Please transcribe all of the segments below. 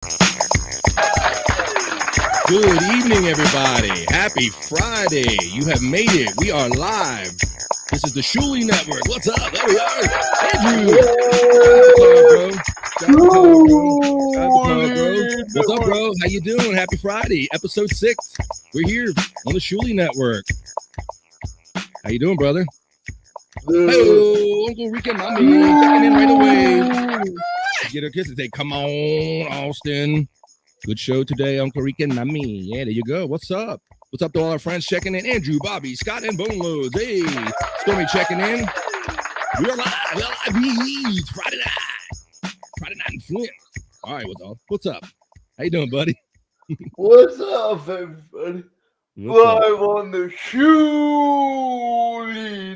Good evening, everybody. Happy Friday. You have made it. We are live. This is the Shuli Network. What's up? There we are. Andrew. What's up, bro? How you doing? Happy Friday. Episode 6. We're here on the Shuli Network. How you doing, brother? Hello, Uncle Rican Mommy. Checking in right away. Get her kiss and say, come on, Austin. Good show today, Uncle Rican Mommy. Yeah, there you go. What's up? What's up to all our friends checking in? Andrew, Bobby, Scott, and Bone Loads. Hey, Stormy checking in. We are live. It's Friday night. Friday night in Flint. All right, what's up? How you doing, buddy? What's up, everybody? Live on the Shuli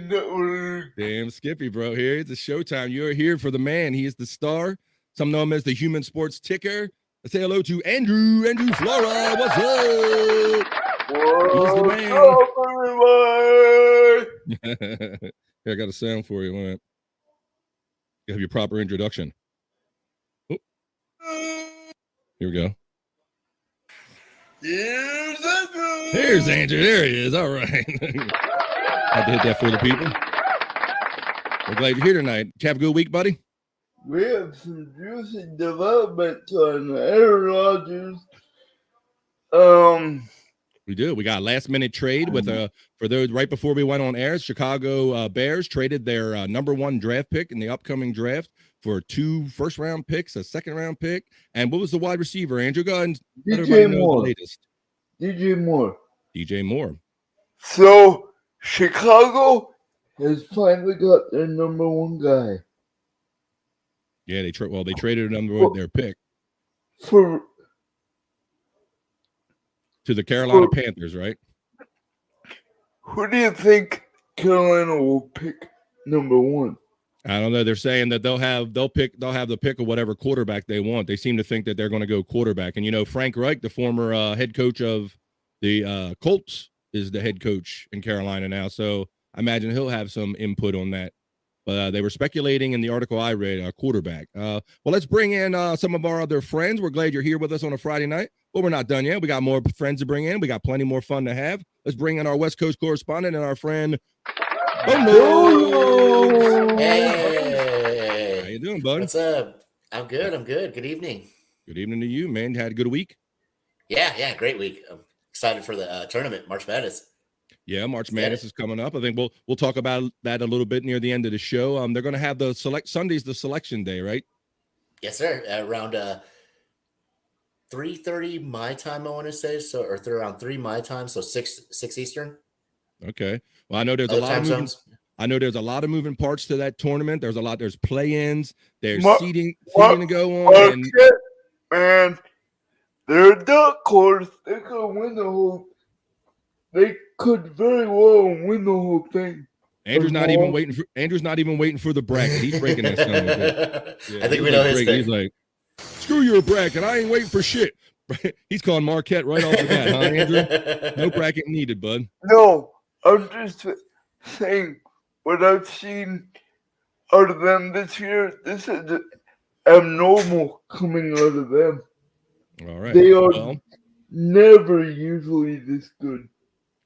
Network. Damn Skippy, bro. Here it's a showtime. You're here for the man. He is the star. Some know him as the Human Sports Ticker. Let's say hello to Andrew Flora. What's up? He's the man. Here, I got a sound for you. You have your proper introduction. Oh. Here we go. There's Andrew. There he is. All right. Had to hit that for the people. We're glad you're here tonight. Did you have a good week, buddy? We have some juicy developments on Aaron Rodgers. We do. We got a last minute trade with for those right before we went on air. Chicago Bears traded their number 1 draft pick in the upcoming draft for 2 first-round picks, a 2nd-round pick, and what was the wide receiver? Andrew, go ahead and let everybody know the latest. DJ Moore. So Chicago has finally got their number 1 guy. Yeah, they traded their pick to the Carolina Panthers, right? Who do you think Carolina will pick number 1? I don't know. They're saying that they'll have the pick of whatever quarterback they want. They seem to think that they're going to go quarterback. And Frank Reich, the former head coach of the Colts, is the head coach in Carolina now. So I imagine he'll have some input on that. But they were speculating in the article I read, quarterback. Well, let's bring in some of our other friends. We're glad you're here with us on a Friday night. Well, we're not done yet. We got more friends to bring in. We got plenty more fun to have. Let's bring in our West Coast correspondent and our friend. Hey. How you doing, bud? What's up? I'm good. Good evening. Good evening to you, man. Had a good week? Yeah, great week. I'm excited for the tournament, March Madness. Yeah, March Madness is coming up. I think we'll talk about that a little bit near the end of the show. They're going to have the Sunday's the selection day, right? Yes, sir. Around 3:30 my time, I want to say, or around 3 my time, so 6 Eastern. Okay. Well, I know there's a lot of moving parts to that tournament. There's play-ins, there's seeding to go on. And they're a dark horse. They could very well win the whole thing. Andrew's not even waiting for the bracket. He's breaking that sound. Yeah, I think we know his thing. He's like, screw your bracket. I ain't waiting for shit. He's calling Marquette right off the bat, huh, Andrew? No bracket needed, bud. No, I'm just saying what I've seen out of them this year. This is abnormal coming out of them. All right. They are never usually this good.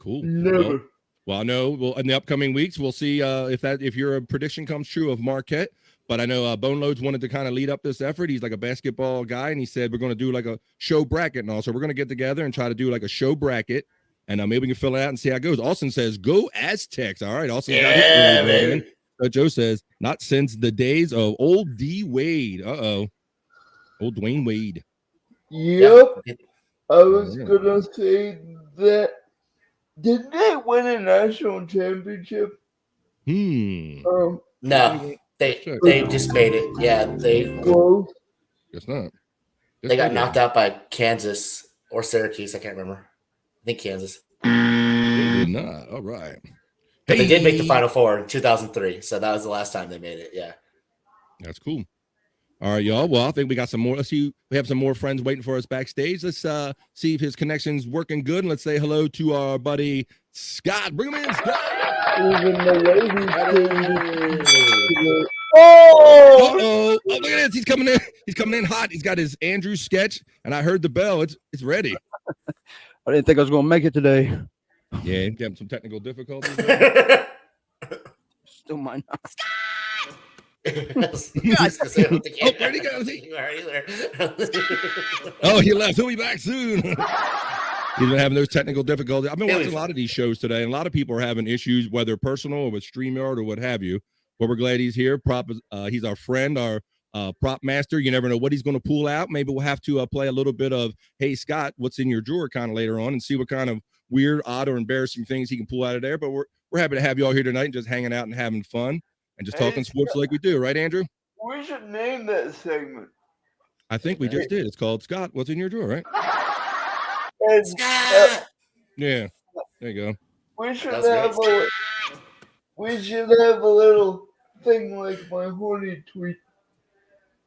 Cool. Never. Well, I know. Well, in the upcoming weeks, we'll see if your prediction comes true of Marquette. But I know Bone Loads wanted to kind of lead up this effort. He's like a basketball guy, and he said we're going to do like a show bracket and all. So we're going to get together and try to do like a show bracket, and maybe we can fill it out and see how it goes. Austin says, "Go Aztecs!" All right, Austin. Yeah, man. Joe says, "Not since the days of old D Wade." Old Dwayne Wade. Yep. Yeah. I was gonna say that. Did they win a national championship? No, they just made it. Yeah, Guess not. They got knocked out by Kansas or Syracuse. I can't remember. I think Kansas. They did not. All right. But they did make the Final Four in 2003, so that was the last time they made it. Yeah. That's cool. All right, y'all. Well, I think we got some more. Let's see. We have some more friends waiting for us backstage. Let's see if his connection's working good. And let's say hello to our buddy Scott. Bring him in, Scott. Even the ladies Oh! Oh, look at this. He's coming in. He's coming in hot. He's got his Andrew sketch, and I heard the bell. It's ready. I didn't think I was going to make it today. Yeah, having some technical difficulties. Still might not. Oh, where'd he go? Oh, he left. He'll be back soon. He's been having those technical difficulties. I've been watching a lot of these shows today, and a lot of people are having issues, whether personal or with StreamYard or what have you. But we're glad he's here. He's our friend, our prop master. You never know what he's going to pull out. Maybe we'll have to play a little bit of, hey, Scott, what's in your drawer kind of later on and see what kind of weird, odd, or embarrassing things he can pull out of there. But we're happy to have you all here tonight and just hanging out and having fun and just talking sports like we do. Right, Andrew? We should name that segment. I think we just did. It's called Scott, what's in your drawer, right? And, Yeah. There you go. we should have a little thing like my horny tweet.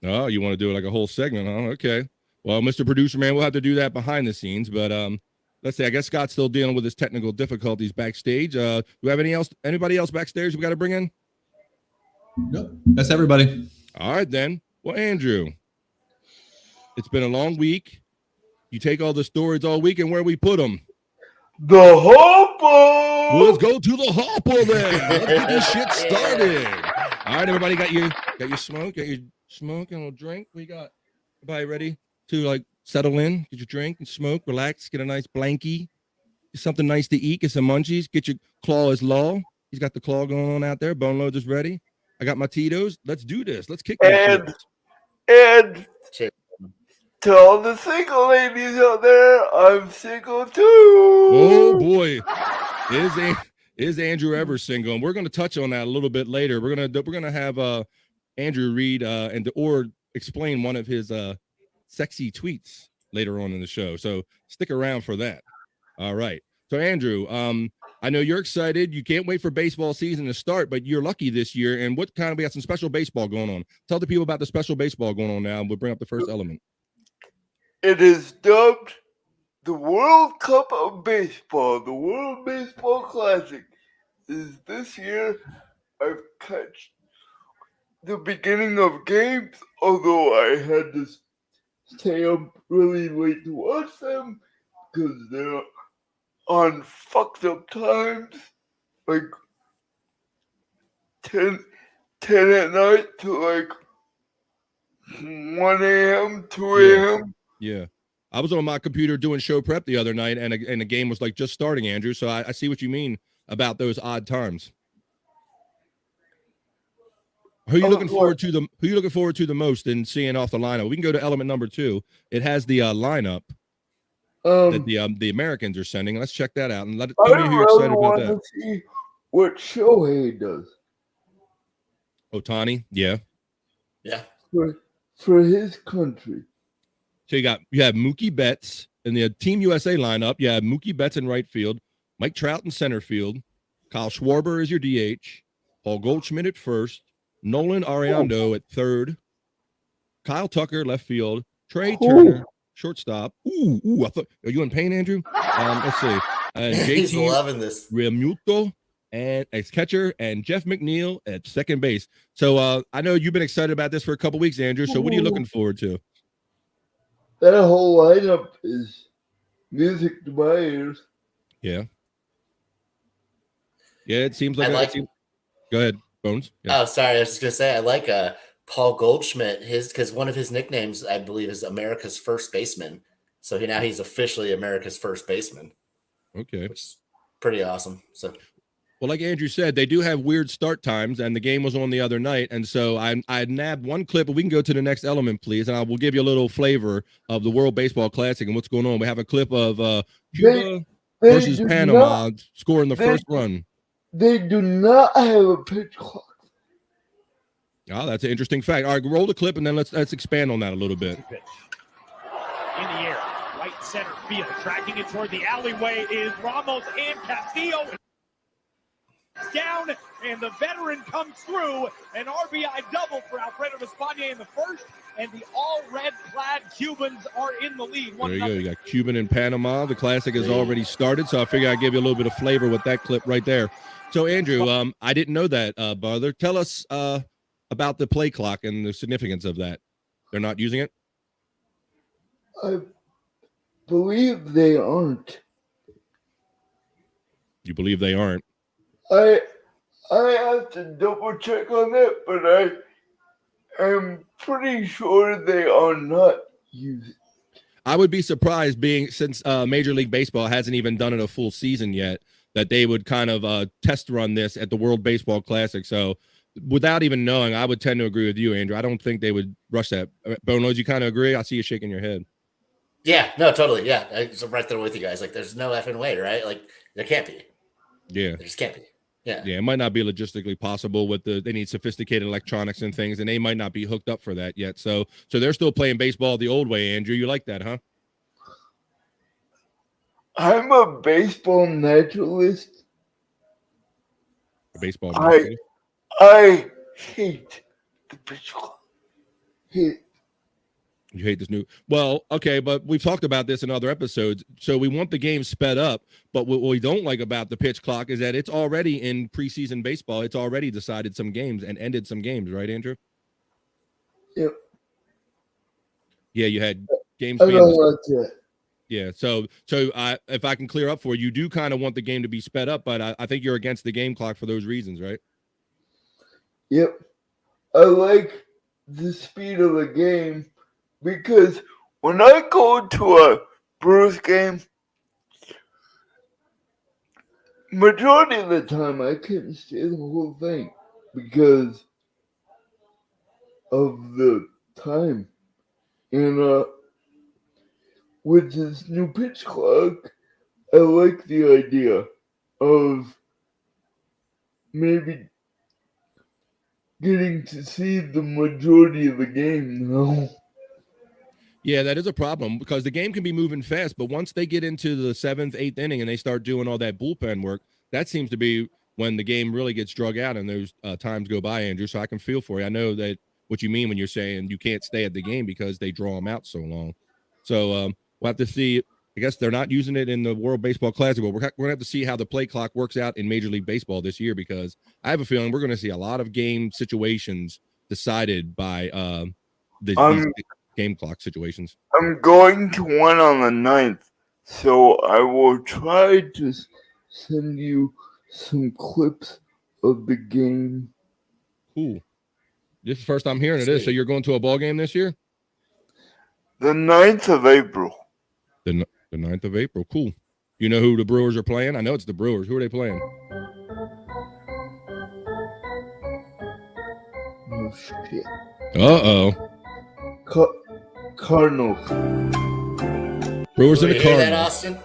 Oh, you want to do it like a whole segment, huh? Okay. Well, Mr. Producer Man, we'll have to do that behind the scenes. But let's see. I guess Scott's still dealing with his technical difficulties backstage. Do we have anybody else backstage we got to bring in? Nope. That's everybody. All right, then. Well, Andrew, it's been a long week. You take all the stories all week, and where we put them? The Hopper! Well, let's go to the Hopper then. Let's get this shit started. All right, everybody got your smoke, got your smoke and a drink. We got everybody ready to settle in, get your drink and smoke, relax, get a nice blankie, get something nice to eat, get some munchies, get your claw is law. He's got the claw going on out there. Bone Loads is ready. I got my Tito's. Let's do this. Let's kick this. And to all the single ladies out there, I'm single too. Oh boy, is Andrew ever single? And we're going to touch on that a little bit later. We're gonna have Andrew read or explain one of his sexy tweets later on in the show. So stick around for that. All right. So Andrew, I know you're excited. You can't wait for baseball season to start, but you're lucky this year. And we got some special baseball going on. Tell the people about the special baseball going on now, and we'll bring up the first element. It is dubbed the World Cup of Baseball. The World Baseball Classic is this year. I've catched the beginning of games, although I had to stay up really late to watch them because they're on fucked up times, like 10 at night to 1 a.m., 2 a.m. Yeah. I was on my computer doing show prep the other night, and the game was just starting, Andrew. So I see what you mean about those odd times. Who are you looking forward to the most in seeing off the lineup? We can go to element number 2. It has the lineup that the Americans are sending. Let's check that out and tell me who you're excited about that. To see what Shohei does. Ohtani, yeah. For his country. So you have Mookie Betts in the Team USA lineup. You have Mookie Betts in right field, Mike Trout in center field, Kyle Schwarber is your DH, Paul Goldschmidt at first, Nolan Arenado at third, Kyle Tucker left field, Trey Turner shortstop. I thought, are you in pain, Andrew? Let's see. He's loving this. Realmuto and as catcher, and Jeff McNeil at second base. So I know you've been excited about this for a couple weeks, Andrew. So what are you looking forward to? That whole lineup is music to my ears. Yeah. Yeah, it seems like. Go ahead, Bones. Yeah. Oh, sorry. I was just gonna say I like Paul Goldschmidt. Because one of his nicknames, I believe, is America's First Baseman. So now he's officially America's first baseman. Okay, which is pretty awesome. So. Well, like Andrew said, they do have weird start times, and the game was on the other night. And so I nabbed one clip, but we can go to the next element, please. And I will give you a little flavor of the World Baseball Classic and what's going on. We have a clip of Cuba versus Panama scoring the first run. They do not have a pitch clock. Oh, that's an interesting fact. All right, roll the clip, and then let's expand on that a little bit. In the air, right center field, tracking it toward the alleyway is Ramos and Castillo. Down, and the veteran comes through. An RBI double for Alfredo Despaigne in the first, and the all-red clad Cubans are in the lead. There you go. You got Cuban and Panama. The Classic has already started, so I figure I'd give you a little bit of flavor with that clip right there. So, Andrew, I didn't know that, brother. Tell us about the play clock and the significance of that? They're not using it? I believe they aren't. You believe they aren't? I have to double check on that, but I am pretty sure they are not used. I would be surprised, since Major League Baseball hasn't even done it a full season yet, that they would kind of test run this at the World Baseball Classic. So without even knowing, I would tend to agree with you, Andrew. I don't think they would rush that. Bonos, you kind of agree? I see you shaking your head. Yeah, no, totally. Yeah, I'm right there with you guys. Like, there's no effing way, right? Like, there can't be. Yeah. There just can't be. Yeah. Yeah, it might not be logistically possible they need sophisticated electronics and things, and they might not be hooked up for that yet. So they're still playing baseball the old way, Andrew. You like that, huh? I'm a baseball naturalist. Baseball. I hate the pitch clock. You hate this new. Well, okay, but we've talked about this in other episodes. So we want the game sped up, but what we don't like about the pitch clock is that it's already in preseason baseball. It's already decided some games and ended some games, right, Andrew? Yep. Yeah, you had games. I don't like that. Yeah, so if I can clear up for you, you do kind of want the game to be sped up, but I think you're against the game clock for those reasons, right? Yep. I like the speed of the game because when I go to a Brewers game, majority of the time I couldn't stay the whole thing because of the time. And with this new pitch clock, I like the idea of maybe getting to see the majority of the game now. Yeah, that is a problem because the game can be moving fast, but once they get into the 7th, 8th inning and they start doing all that bullpen work, that seems to be when the game really gets drug out and those times go by, Andrew. So I can feel for you. I know that what you mean when you're saying you can't stay at the game because they draw them out so long. So we'll have to see. I guess they're not using it in the World Baseball Classic, but we're going to have to see how the play clock works out in Major League Baseball this year because I have a feeling we're going to see a lot of game situations decided by these game clock situations. I'm going to one on the 9th, so I will try to send you some clips of the game. Cool. This is the first time hearing of this. So you're going to a ball game this year? The 9th of April. The 9th of April. Cool. You know who the Brewers are playing? I know it's the Brewers. Who are they playing? Oh, shit. Uh-oh. Cardinals. Brewers and the Hear that, Cardinals. Austin?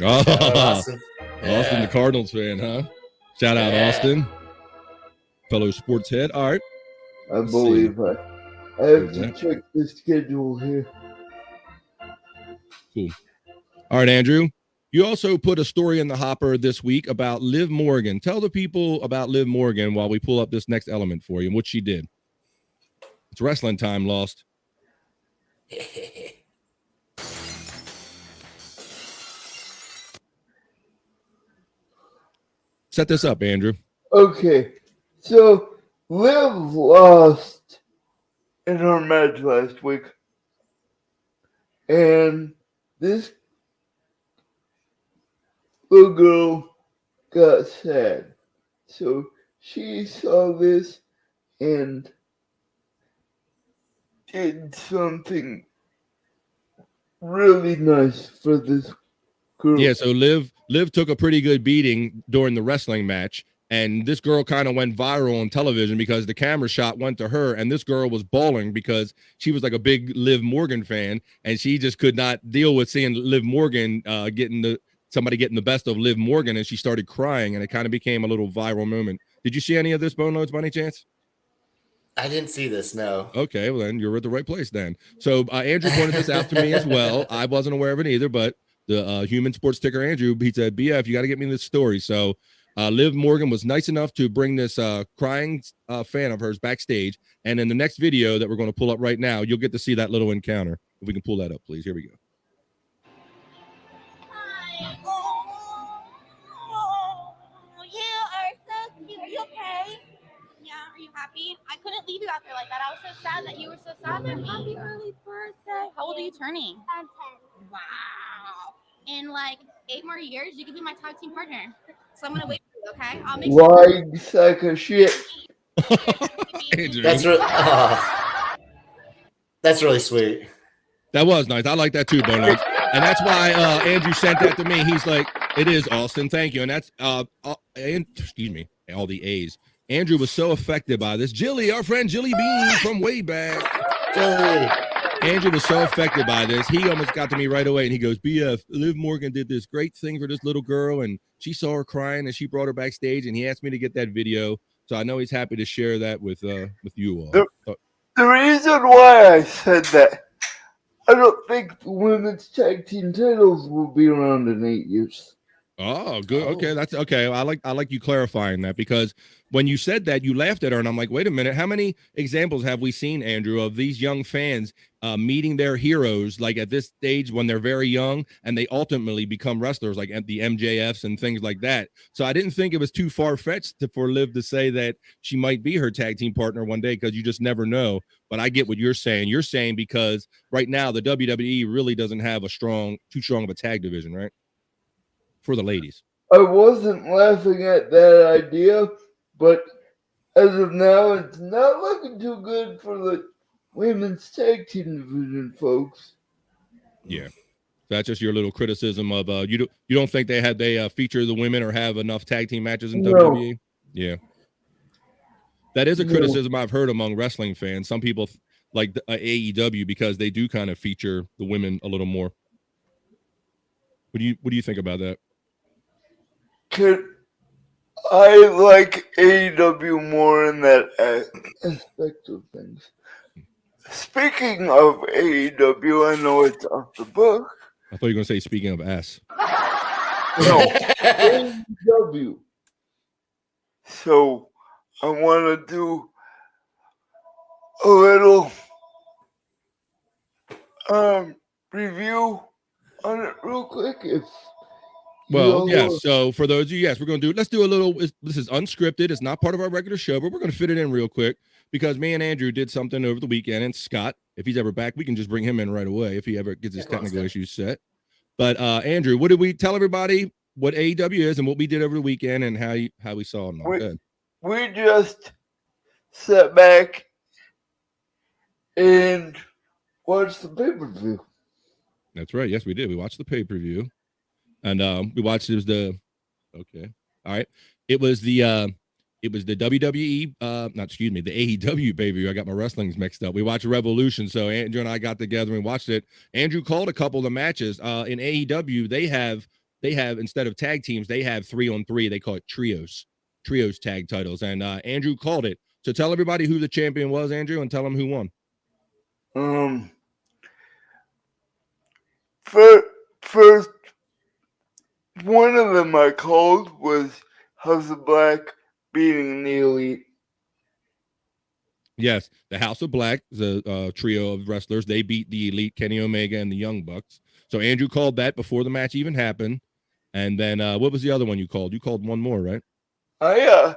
Oh, Shout out, Austin. Austin, the Cardinals fan, huh? Shout out, Austin. Fellow sports head. All right. I believe I have to check the schedule here. Cool. All right, Andrew. You also put a story in the hopper this week about Liv Morgan. Tell the people about Liv Morgan while we pull up this next element for you and what she did. It's wrestling time, Lost. Set this up, Andrew. Okay, so Liv lost in her match last week, and this little girl got sad. So she saw this and did something really nice for this girl. Yeah, so Liv took a pretty good beating during the wrestling match, and this girl kind of went viral on television because the camera shot went to her, and this girl was bawling because she was like a big Liv Morgan fan, and she just could not deal with seeing Liv Morgan somebody getting the best of Liv Morgan, and she started crying, and it kind of became a little viral moment. Did you see any of this, Bone Loads, by any chance? I didn't see this, no. Okay, well, then you're at the right place then. So Andrew pointed this out to me as well. I wasn't aware of it either, but the human sports ticker Andrew, he said, BF, you got to get me this story. So Liv Morgan was nice enough to bring this crying fan of hers backstage. And in the next video that we're going to pull up right now, you'll get to see that little encounter. If we can pull that up, please. Here we go. Oh, you are so cute. Are you okay? Yeah, are you happy? happy. I couldn't leave you out there like that. I was so sad that you were so sad that happy early birthday. How old are you turning? I'm 10. Wow. In like 8 more years, you can be my tag team partner. So I'm gonna wait for you, okay? I'll make Why sack of shit? Andrew. That's really sweet. That was nice. I like that too, Bo Nuts. And that's why Andrew sent that to me. He's like, it is Austin. Thank you. And that's excuse me, all the A's. Andrew was so affected by this. Jilly, our friend Jilly Bean from way back. Jilly. Andrew was so affected by this. He almost got to me right away, and he goes, BF, Liv Morgan did this great thing for this little girl, and she saw her crying, and she brought her backstage, and he asked me to get that video. So I know he's happy to share that with you all. The reason why I said that, I don't think the women's tag team titles will be around in 8 years. Oh, good. Okay, that's okay. I like you clarifying that, because when you said that, you laughed at her, and I'm like, wait a minute. How many examples have we seen, Andrew, of these young fans meeting their heroes like at this stage when they're very young, and they ultimately become wrestlers like at the MJFs and things like that? So I didn't think it was too far-fetched for Liv to say that she might be her tag team partner one day, because you just never know. But I get what you're saying. You're saying because right now the WWE really doesn't have too strong of a tag division, right? For the ladies. I wasn't laughing at that idea, but as of now, it's not looking too good for the women's tag team division, folks. Yeah, that's just your little criticism of you don't think they feature the women or have enough tag team matches in WWE? Yeah, that is a criticism I've heard among wrestling fans. Some people like AEW because they do kind of feature the women a little more. What do you think about that? I like AEW more in that aspect of things. Speaking of AEW, I know it's off the book. I thought you were going to say speaking of ass. No, AEW. So I want to do a little review on it real quick. Well, yes. So for those of you, yes, let's do a little, this is unscripted. It's not part of our regular show, but we're going to fit it in real quick because me and Andrew did something over the weekend, and Scott, if he's ever back, we can just bring him in right away if he ever gets his technical issues set. But Andrew, what did we tell everybody what AEW is and what we did over the weekend and how we saw them? We just sat back and watched the pay-per-view. That's right. Yes, we did. We watched the pay-per-view. And we watched the WWE, the AEW pay-per-view. I got my wrestlings mixed up. We watched Revolution, so Andrew and I got together and watched it. Andrew called a couple of the matches. In AEW, they have instead of tag teams, they have 3-on-3. They call it trios tag titles. And Andrew called it. So tell everybody who the champion was, Andrew, and tell them who won. First, one of them I called was House of Black beating the Elite. Yes, the House of Black, the trio of wrestlers, they beat the Elite, Kenny Omega, and the Young Bucks. So Andrew called that before the match even happened. And then what was the other one you called? You called one more, right? I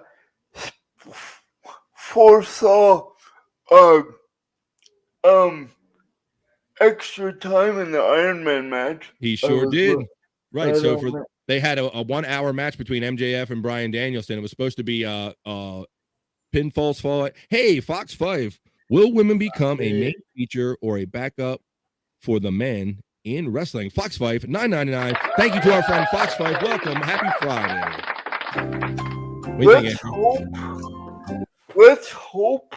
foresaw extra time in the Iron Man match. He sure did. Right. So they had a 1 hour match between MJF and Bryan Danielson. It was supposed to be pinfalls fall. Hey, Fox 5, will women become a main feature or a backup for the men in wrestling? Fox 5, $9.99. Thank you to our friend Fox 5. Welcome. Happy Friday. Let's hope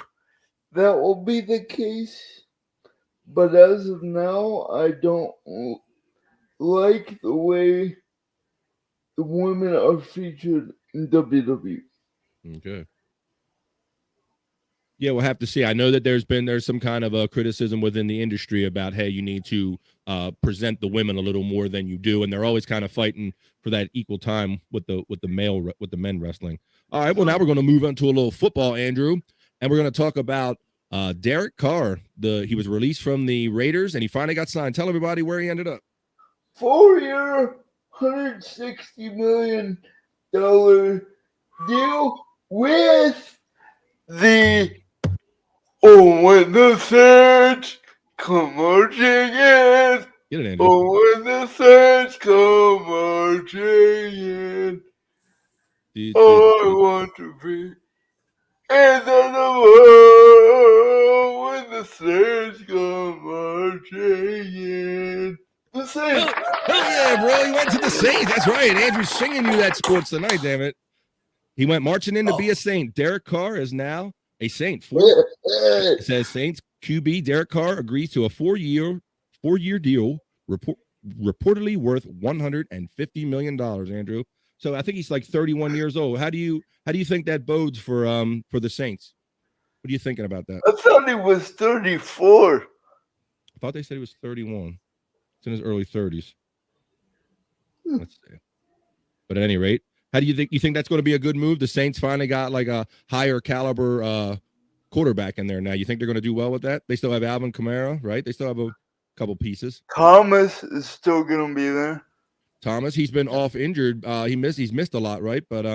that will be the case. But as of now, I don't like the way the women are featured in WWE. Okay. Yeah, we'll have to see. I know that there's some kind of a criticism within the industry about, hey, you need to present the women a little more than you do, and they're always kind of fighting for that equal time with the men wrestling. All right, well, now we're going to move on to a little football, Andrew, and we're going to talk about Derek Carr. He was released from the Raiders, and he finally got signed. Tell everybody where he ended up. 4-year, $160 million deal with when the Saints come marching in. Get it, Andrew. Oh, when the Saints come marching in. I want to be in the world when the Saints come marching in. The Saints. Hell yeah, bro. He went to the Saints. That's right. Andrew's singing you that sports tonight, damn it. He went marching in to be a Saint. Derek Carr is now a Saint. It says Saints QB Derek Carr agrees to a four-year deal, reportedly worth $150 million, Andrew. So I think he's like 31 years old. How do you think that bodes for the Saints? What are you thinking about that? I thought he was 34. I thought they said he was 31. It's in his early 30s. Let's see. But at any rate, how do you think that's going to be a good move? The Saints finally got like a higher caliber quarterback in there now. You think they're going to do well with that? They still have Alvin Kamara, right? They still have a couple pieces. Thomas is still going to be there. Thomas, he's been off injured. He's missed a lot, right? But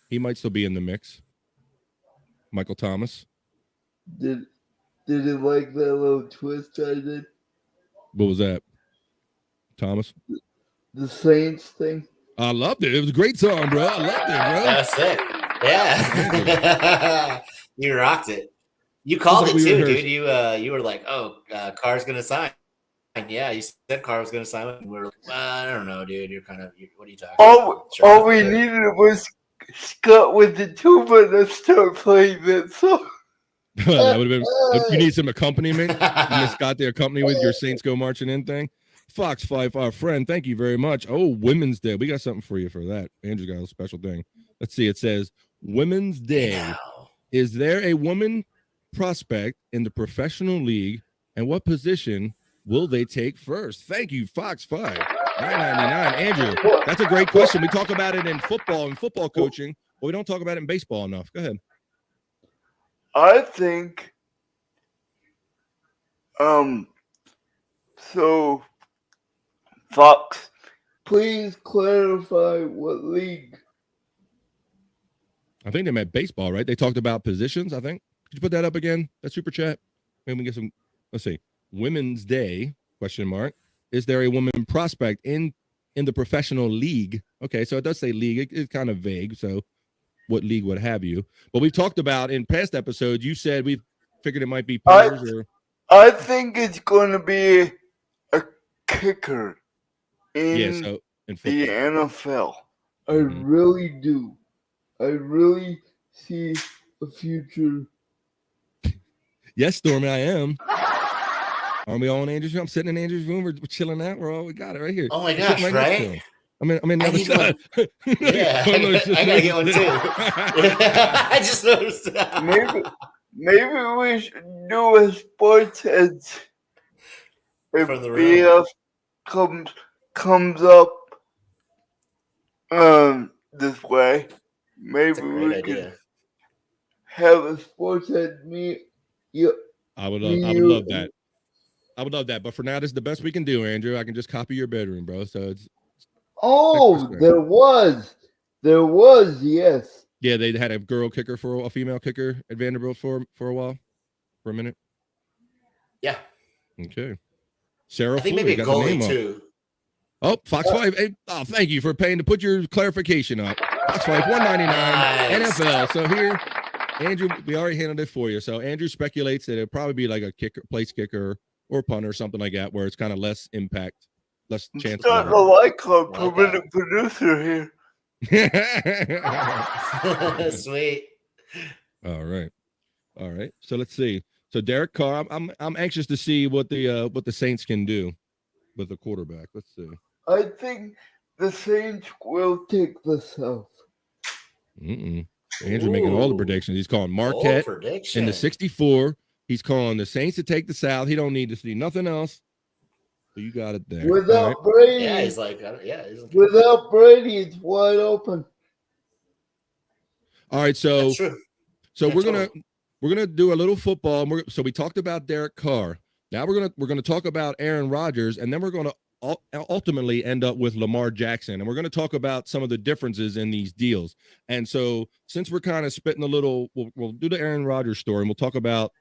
he might still be in the mix. Michael Thomas. Did you like that little twist I did? What was that? Thomas? The Saints thing. I loved it. It was a great song, bro. I loved it, bro. That's it. Yeah. You rocked it. You called it too, dude. You were like, oh, Carr's going to sign. And yeah, you said Carr was going to sign with him. We were like, well, I don't know, dude. What are you talking about? All we needed was Scott with the tuba to start playing that song. That would have been. You need some accompaniment. You just got the accompany with your Saints Go Marching In thing. Fox 5, our friend. Thank you very much. Oh, Women's Day. We got something for you for that. Andrew got a special thing. Let's see. It says Women's Day. Wow. Is there a woman prospect in the professional league, and what position will they take first? Thank you, Fox 5. $9.99. Andrew, that's a great question. We talk about it in football and football coaching, but we don't talk about it in baseball enough. Go ahead. I think so Fox, please clarify what league. I think they meant baseball, right? They talked about positions, I think. Could you put that up again? That super chat? Maybe we get some, let's see. Women's Day, question mark. Is there a woman prospect in the professional league? Okay, so it does say league. It's kind of vague, so what league would have you? But we've talked about in past episodes, you said we figured it might be punters I think it's going to be a kicker in in the NFL. I really do. I really see a future. Yes, Stormy, I am. Aren't we all in Andrew's room? I'm sitting in Andrew's room. We're chilling out. We got it right here. Oh my gosh, right? I'm in another side. Yeah, I gotta get one too. I just noticed. Maybe we should do a SportsHeads if BF comes up this way. Maybe we could have a SportsHeads meet. Yep. I would love that. I would love that. But for now, this is the best we can do, Andrew. I can just copy your bedroom, bro. So it's. Oh, there was, yes. Yeah, they had a girl kicker for a female kicker at Vanderbilt for a while, for a minute. Yeah. Okay. Sarah, I think maybe a goalie too. Oh, Fox 5. Hey, thank you for paying to put your clarification up. Fox 5, $1.99 Nice. NFL. So here, Andrew, we already handled it for you. So Andrew speculates that it'll probably be like a kicker, place kicker, or punter, something like that, where it's kind of less impact, less chance. Starting a light club, permanent producer here. Sweet. All right. So let's see. So Derek Carr, I'm anxious to see what the Saints can do with the quarterback. Let's see. I think the Saints will take the South. Andrew making all the predictions. He's calling Marquette in the 64. He's calling the Saints to take the South. He don't need to see nothing else. So you got it there. Without Brady. Yeah, he's like, without Brady, it's wide open. All right, so That's true. So we're gonna do a little football. So we talked about Derek Carr. Now we're gonna talk about Aaron Rodgers, and then we're gonna ultimately end up with Lamar Jackson. And we're going to talk about some of the differences in these deals. And so since we're kind of spitting a little, we'll do the Aaron Rodgers story, and we'll talk about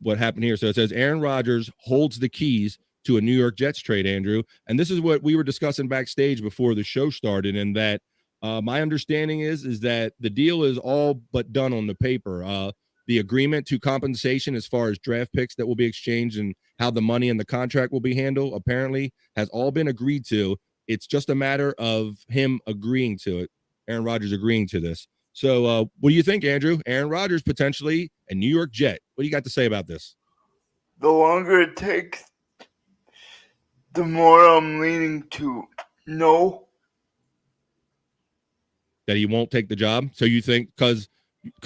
what happened here. So it says Aaron Rodgers holds the keys to a New York Jets trade, Andrew. And this is what we were discussing backstage before the show started, and that my understanding is that the deal is all but done on the paper. The agreement to compensation as far as draft picks that will be exchanged and how the money and the contract will be handled apparently has all been agreed to. It's just a matter of him agreeing to it, Aaron Rodgers agreeing to this. So what do you think, Andrew? Aaron Rodgers potentially a New York Jet. What do you got to say about this? The longer it takes, the more I'm leaning to no. That he won't take the job? So you think because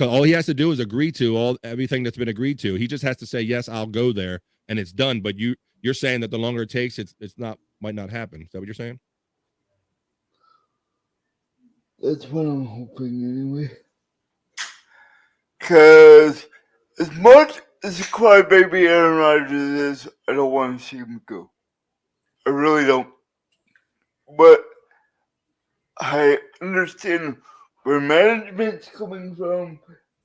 all he has to do is agree to everything that's been agreed to. He just has to say, yes, I'll go there, and it's done. But you're saying that the longer it takes, it's might not happen. Is that what you're saying? That's what I'm hoping anyway. Because as much as a crybaby Aaron Rodgers is, I don't want to see him go. I really don't. But I understand where management's coming from.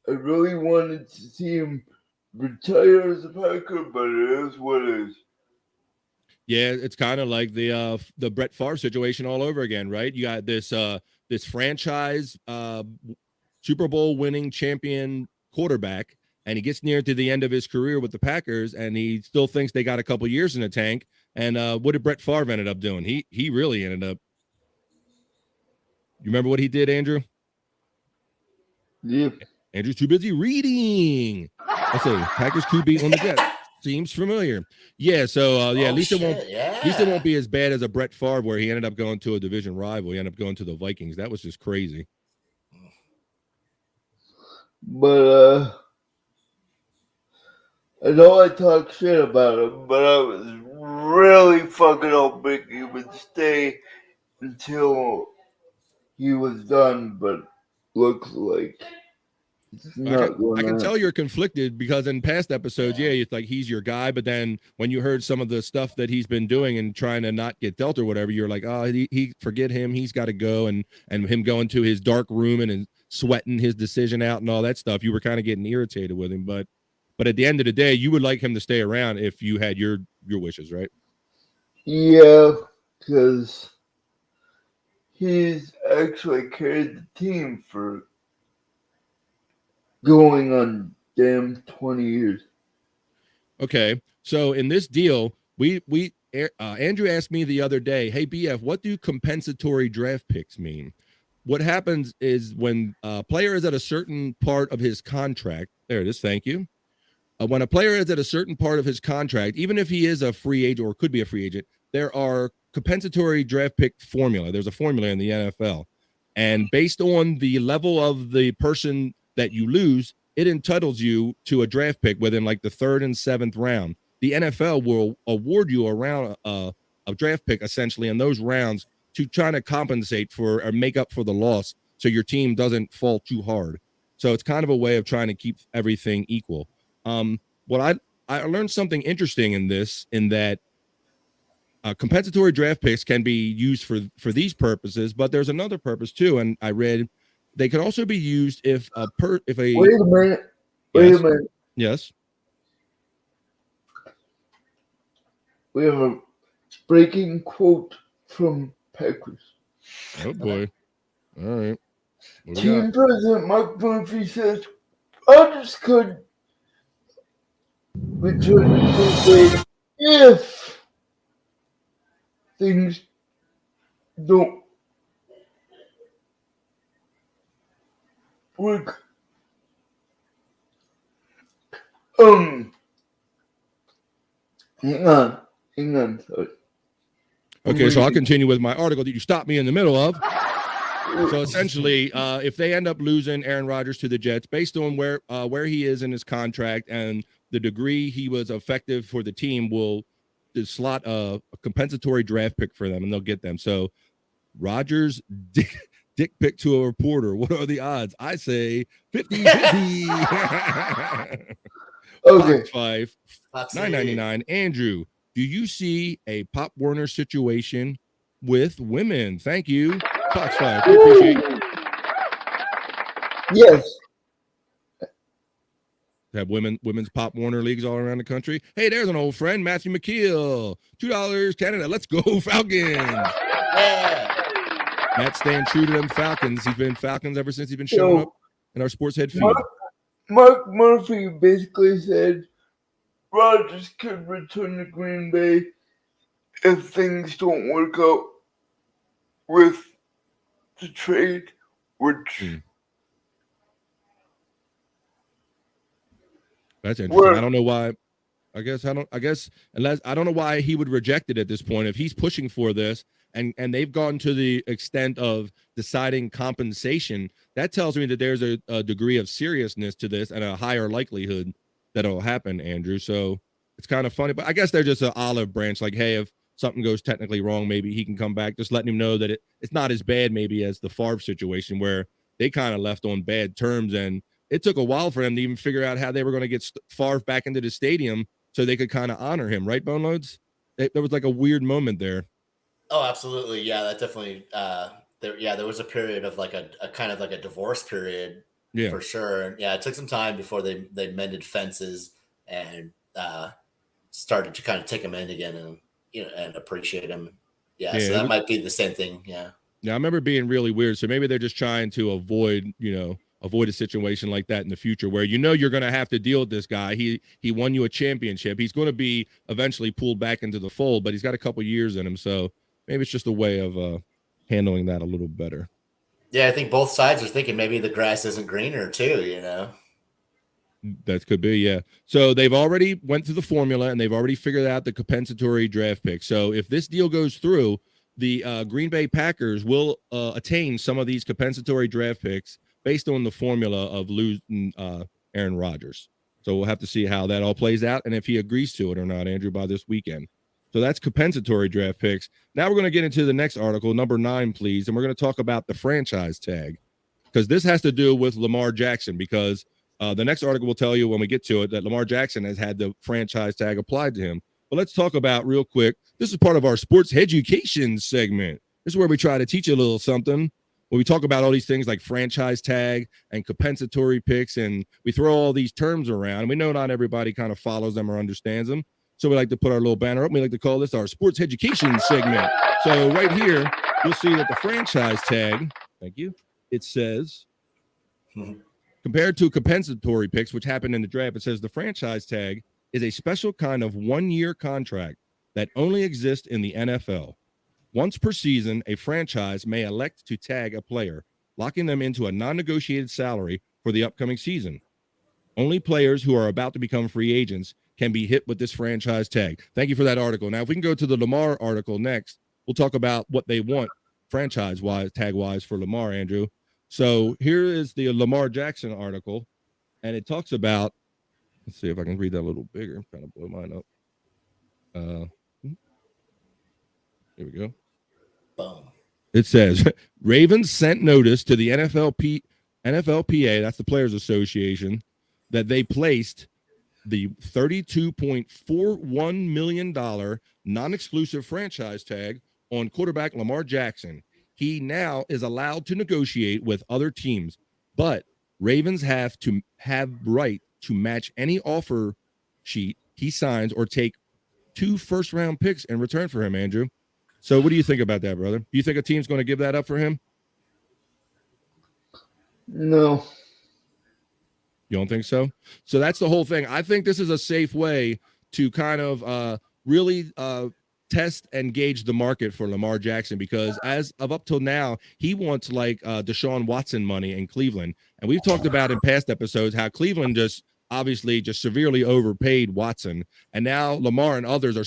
I really wanted to see him retire as a Packer, but it is what it is. Yeah, it's kind of like the Brett Favre situation all over again, right? You got this franchise Super Bowl winning champion quarterback, and he gets near to the end of his career with the Packers, and he still thinks they got a couple years in the tank. And what did Brett Favre ended up doing? He really ended up. You remember what he did, Andrew? Yep. Andrew's too busy reading. I say Packers QB on the Jets. Seems familiar. Yeah, so at least it won't be as bad as a Brett Favre where he ended up going to a division rival. He ended up going to the Vikings. That was just crazy. But I know I talk shit about him, but I was really fucking hoping he would stay until he was done, but looks like it's not going I can tell you're conflicted because in past episodes, it's like he's your guy, but then when you heard some of the stuff that he's been doing and trying to not get dealt or whatever, you're like, oh, he forget him, he's got to go, and him going to his dark room and sweating his decision out and all that stuff. You were kind of getting irritated with him, but at the end of the day, you would like him to stay around if you had your wishes, right? Yeah, because he's actually carried the team for going on damn 20 years. Okay, so in this deal, Andrew asked me the other day, hey, BF, what do compensatory draft picks mean? What happens is when a player is at a certain part of his contract, there it is, thank you. When a player is at a certain part of his contract, even if he is a free agent or could be a free agent, there are compensatory draft pick formula. There's a formula in the NFL. And based on the level of the person that you lose, it entitles you to a draft pick within like the 3rd and 7th round. The NFL will award you a draft pick essentially in those rounds to try to compensate for or make up for the loss so your team doesn't fall too hard. So it's kind of a way of trying to keep everything equal. What I learned something interesting in that compensatory draft picks can be used for these purposes, but there's another purpose too. And I read they could also be used if a Wait a minute. Yes. We have a breaking quote from Packers. Oh boy. All right. Team President Mark Murphy says Rodgers could return to trade if things don't work. Hang on, sorry. Okay, so I'll continue with my article that you stopped me in the middle of. So essentially, if they end up losing Aaron Rodgers to the Jets, based on where he is in his contract and the degree he was effective for the team, will slot a compensatory draft pick for them, and they'll get them. So Rodgers dick pick to a reporter. What are the odds? I say 50-50. Okay. $5, $9.99. Andrew, Do you see a Pop Warner situation with women? Thank you, Foxfire. We appreciate you. Yes. Have women's Pop Warner leagues all around the country. Hey, there's an old friend, Matthew McKeel. $2 Canada. Let's go, Falcons. Yeah. Matt's staying true to them Falcons. He's been Falcons ever since he's been showing up in our Sports Head feed. Mark Murphy basically said Rodgers could return to Green Bay if things don't work out with the trade, which that's interesting. I don't know why. I guess unless I don't know why he would reject it at this point if he's pushing for this and they've gone to the extent of deciding compensation. That tells me that there's a degree of seriousness to this and a higher likelihood that it'll happen, Andrew. So it's kind of funny, but I guess they're just an olive branch. Like, hey, if something goes technically wrong, maybe he can come back. Just letting him know that it's not as bad maybe as the Favre situation where they kind of left on bad terms, and it took a while for them to even figure out how they were going to get Favre back into the stadium so they could kind of honor him, right, Boneloads? There was like a weird moment there. Oh, absolutely. Yeah, that definitely there was a period of like a kind of like a divorce period for sure. Yeah, it took some time before they mended fences and started to kind of take him in again and and appreciate him. Yeah, so that might be the same thing. Yeah. Yeah, I remember it being really weird. So maybe they're just trying to avoid a situation like that in the future where you're going to have to deal with this guy. He won you a championship. He's going to be eventually pulled back into the fold, but he's got a couple years in him. So maybe it's just a way of handling that a little better. Yeah, I think both sides are thinking maybe the grass isn't greener too, That could be, yeah. So they've already went through the formula and they've already figured out the compensatory draft pick. So if this deal goes through, the Green Bay Packers will attain some of these compensatory draft picks based on the formula of losing Aaron Rodgers. So we'll have to see how that all plays out and if he agrees to it or not, Andrew, by this weekend. So that's compensatory draft picks. Now we're going to get into the next article, number 9, please, and we're going to talk about the franchise tag because this has to do with Lamar Jackson because the next article will tell you when we get to it that Lamar Jackson has had the franchise tag applied to him. But let's talk about real quick. This is part of our sports education segment. This is where we try to teach you a little something. When we talk about all these things like franchise tag and compensatory picks, and we throw all these terms around. We know not everybody kind of follows them or understands them. So we like to put our little banner up. We like to call this our sports education segment. So right here, you'll see that the franchise tag, thank you, it says, compared to compensatory picks, which happened in the draft, it says the franchise tag is a special kind of one-year contract that only exists in the NFL. Once per season, a franchise may elect to tag a player, locking them into a non-negotiated salary for the upcoming season. Only players who are about to become free agents can be hit with this franchise tag. Thank you for that article. Now, if we can go to the Lamar article next, we'll talk about what they want franchise-wise, tag-wise for Lamar, Andrew. So here is the Lamar Jackson article, and it talks about, let's see if I can read that a little bigger. I'm trying to blow mine up. Here we go. Boom. It says, Ravens sent notice to the NFLPA, that's the Players Association, that they placed the $32.41 million non-exclusive franchise tag on quarterback Lamar Jackson. He now is allowed to negotiate with other teams, but Ravens have right to match any offer sheet he signs or take 2 first-round picks in return for him, Andrew. So what do you think about that, brother? Do you think a team's going to give that up for him? No. You don't think so? So that's the whole thing. I think this is a safe way to kind of really test and gauge the market for Lamar Jackson because as of up till now, he wants like Deshaun Watson money in Cleveland. And we've talked about in past episodes how Cleveland just obviously just severely overpaid Watson. And now Lamar and others are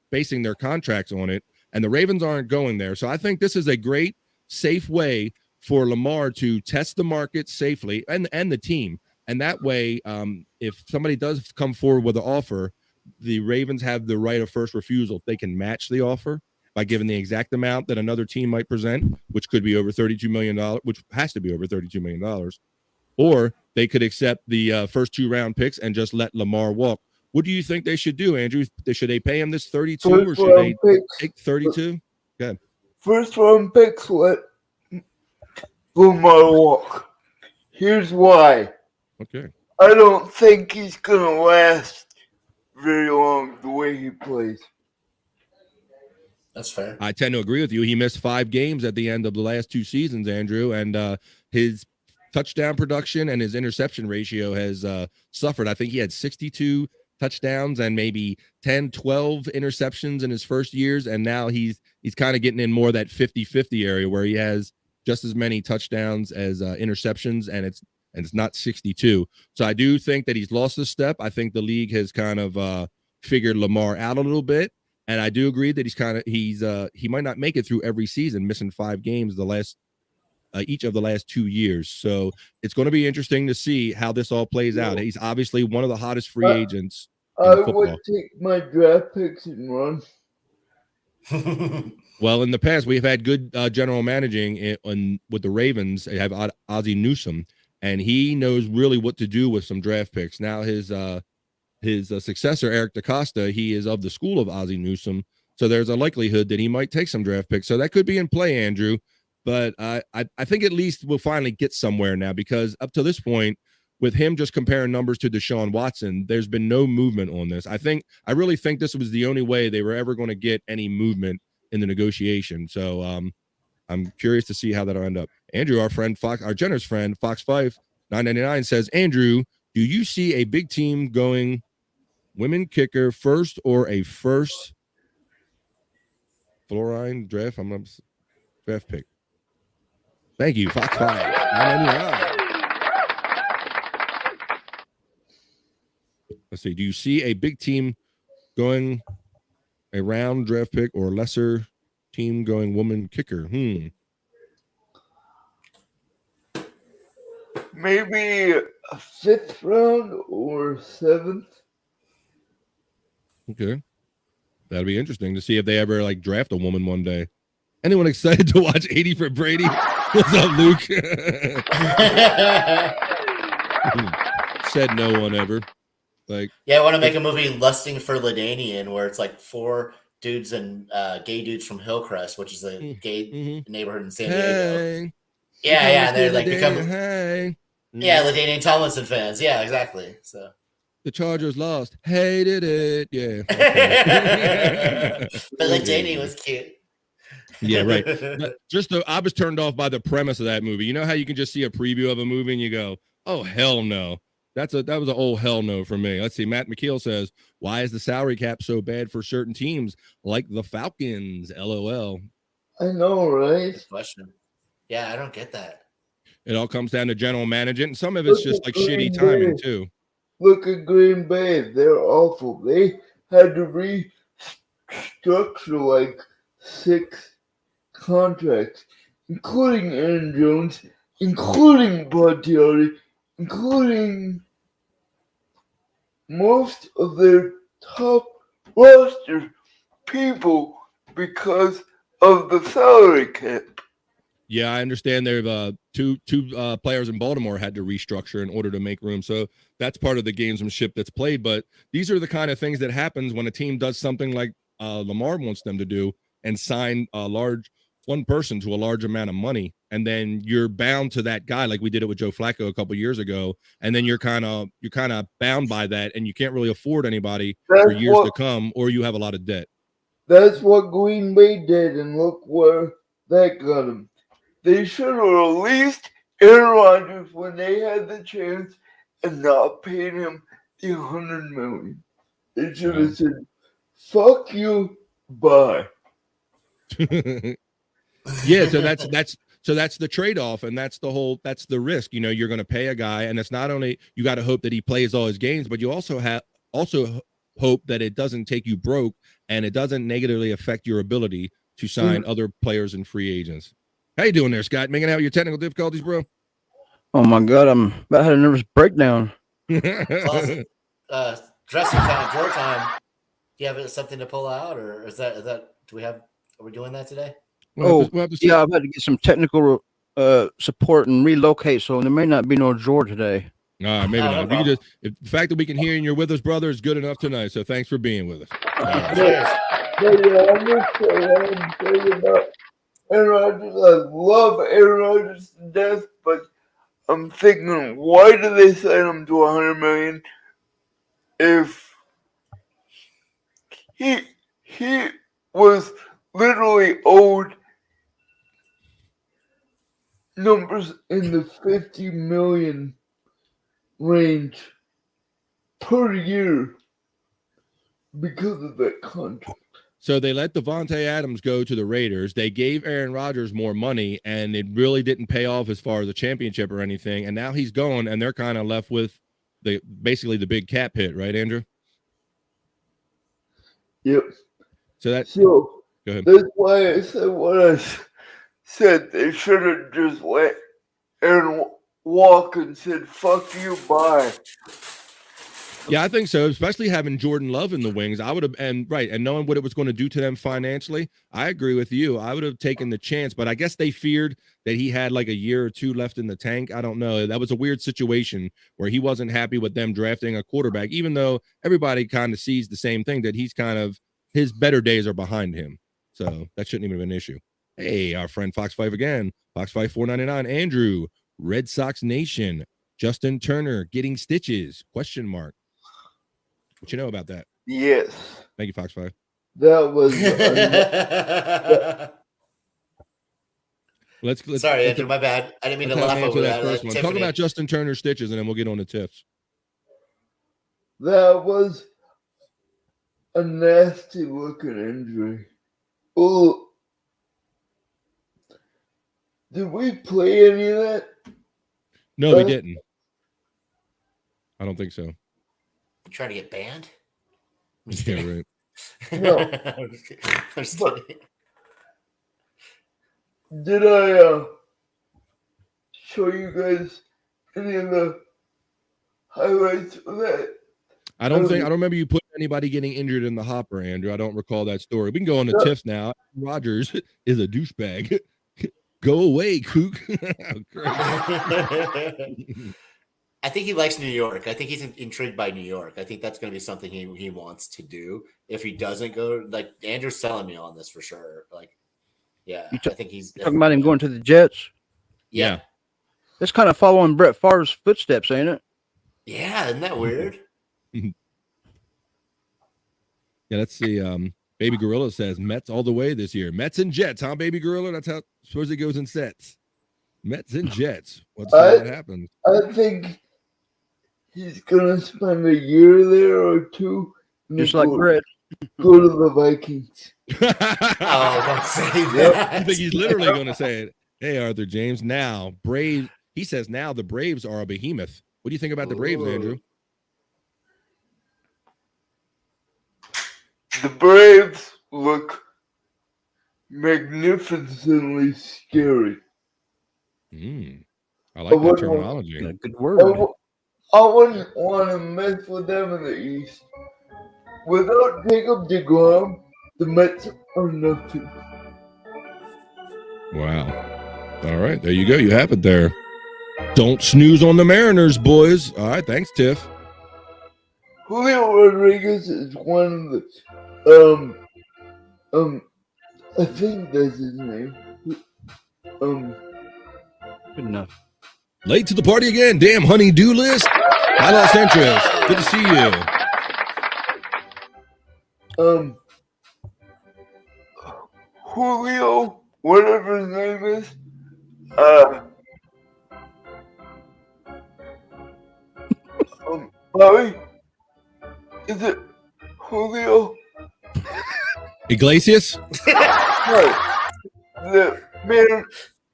basing their contracts on it. And the Ravens aren't going there. So I think this is a great, safe way for Lamar to test the market safely and the team. And that way, if somebody does come forward with an offer, the Ravens have the right of first refusal. They can match the offer by giving the exact amount that another team might present, which could be over $32 million, which has to be over $32 million. Or they could accept the first 2 round picks and just let Lamar walk What do you think they should do, Andrew? Should they pay him this 32 or should they take 32? Good. First round picks let Lamar walk. Here's why. Okay. I don't think he's gonna last very long the way he plays. That's fair. I tend to agree with you. He missed 5 games at the end of the last 2 seasons, Andrew, and his touchdown production and his interception ratio has suffered. I think he had 62 touchdowns and maybe 10, 12 interceptions in his first years, and now he's kind of getting in more of that 50-50 area where he has just as many touchdowns as interceptions, and it's not 62. So I do think that he's lost a step. I think the league has kind of figured Lamar out a little bit, and I do agree that he might not make it through every season, missing 5 games each of the last 2 years. So it's going to be interesting to see how this all plays out. He's obviously one of the hottest free agents in football. Would take my draft picks and run. Well, in the past, we've had good general managing with the Ravens. They have Ozzie Newsome, and he knows really what to do with some draft picks. Now his successor, Eric DaCosta, he is of the school of Ozzie Newsome, so there's a likelihood that he might take some draft picks. So that could be in play, Andrew. But I think at least we'll finally get somewhere now, because up to this point, with him just comparing numbers to Deshaun Watson, there's been no movement on this. I really think this was the only way they were ever going to get any movement in the negotiation. So I'm curious to see how that'll end up. Andrew, our generous friend, Fox 5 999 says, Andrew, do you see a big team going women kicker first or a first fluorine draft? Draft pick. Thank you, Fox 5 999. Let's see. Do you see a big team going a round draft pick or lesser team going woman kicker? Maybe a 5th round or 7th. Okay. That'll be interesting to see if they ever draft a woman one day. Anyone excited to watch 80 for Brady? What's up, Luke? Said no one ever. I want to make a movie Lusting for LaDainian, where it's 4 dudes and gay dudes from Hillcrest, which is a gay neighborhood in San Diego. Hey. Yeah, and they're become hey. LaDainian Tomlinson fans. Yeah, exactly. So the Chargers lost. Hated it. Yeah. But LaDainian was cute. Yeah, right. I was turned off by the premise of that movie. You know how you can just see a preview of a movie and you go, "Oh hell no." That was an old hell no for me. Let's see. Matt McKeel says, why is the salary cap so bad for certain teams like the Falcons? LOL. I know, right? Good question. Yeah, I don't get that. It all comes down to general management, and some of it's just shitty timing too. Look at Green Bay. They're awful. They had to restructure 6 contracts, including Aaron Jones, including Bakhtiari, including most of their top roster people because of the salary cap. Yeah, I understand there two players in Baltimore had to restructure in order to make room. So that's part of the gamesmanship that's played. But these are the kind of things that happens when a team does something like Lamar wants them to do and sign one person to a large amount of money, and then you're bound to that guy, like we did it with Joe Flacco a couple years ago, and then you're kind of bound by that, and you can't really afford anybody for years to come, or you have a lot of debt. That's what Green Bay did, and look where that got them. They should have released Aaron Rodgers when they had the chance and not paid him the $100 million. They should have said, "Fuck you, bye." Yeah, so that's the trade-off, and that's the risk. You're going to pay a guy, and it's not only you got to hope that he plays all his games, but you also hope that it doesn't take you broke and it doesn't negatively affect your ability to sign other players and free agents. How you doing there, Scott? Making out your technical difficulties, bro? Oh my God, I'm about to have a nervous breakdown. Dressing time, floor time. Do you have something to pull out, or is that? Are we doing that today? I've had to get some technical support and relocate, so there may not be no drawer today. Maybe not. We can just, if the fact that we can hear and you're with us, brother, is good enough tonight. So thanks for being with us. I'm just saying about Aaron Rodgers. I love Aaron Rodgers to death, but I'm thinking, why do they sign him to $100 million if he was literally owed numbers in the 50 million range per year because of that contract? So they let Devontae Adams go to the Raiders. They gave Aaron Rodgers more money, and it really didn't pay off as far as the championship or anything. And now he's gone, and they're kind of left with basically the big cap hit, right, Andrew? Yep. So go ahead. That's why I said what I said. They should have just let Aaron walk and said, "Fuck you, bye." Yeah, I think so, especially having Jordan Love in the wings. I would have, and knowing what it was going to do to them financially, I agree with you. I would have taken the chance, but I guess they feared that he had like a year or two left in the tank. I don't know. That was a weird situation where he wasn't happy with them drafting a quarterback, even though everybody kind of sees the same thing, that he's kind of, his better days are behind him. So that shouldn't even be an issue. Hey, our friend Fox 5 again. Fox 5 499. Andrew, Red Sox Nation, Justin Turner getting stitches? ? What you know about that? Yes. Thank you, Fox 5. That was. Let's Sorry, Andrew, my bad. I didn't mean to laugh over that. First one. Talk about Justin Turner stitches, and then we'll get on the tips. That was a nasty looking injury. Oh, did we play any of that? No, we didn't. I don't think so. You trying to get banned? Yeah, right. No. I'm just kidding. Did I show you guys any of the highlights of that? I don't remember you putting anybody getting injured in the hopper, Andrew. I don't recall that story. We can go on to tips now. Rodgers is a douchebag. Go away, kook. I think he likes New York. I think he's intrigued by New York. I think that's going to be something he wants to do. If he doesn't go, like Andrew's selling me on this for sure. Like, yeah, I think he's talking about him going to the Jets. Yeah. It's kind of following Brett Favre's footsteps, ain't it? Yeah, isn't that weird? Yeah, let's see. Baby Gorilla says Mets all the way this year. Mets and Jets, huh, Baby Gorilla? That's how suppose it goes in sets. Mets and Jets. What's that happens? I think he's gonna spend a year there or two. Just like Brett. Go to the Vikings. Oh, don't say that. I think he's literally going to say it. Hey, Arthur James. Now, Braves. He says now the Braves are a behemoth. What do you think about the Braves, Andrew? The Braves look magnificently scary. I like that terminology. A good word. I wouldn't want to mess with them in the East. Without Jacob deGrom, the Mets are nothing. Wow. All right, there you go. You have it there. Don't snooze on the Mariners, boys. All right, thanks, Tiff. Julio Rodriguez is one of the, I think that's his name. Good enough. Late to the party again. Damn honey-do list. I lost interest. Good to see you. Julio, whatever his name is, Bobby, is it Julio? Iglesias? No, the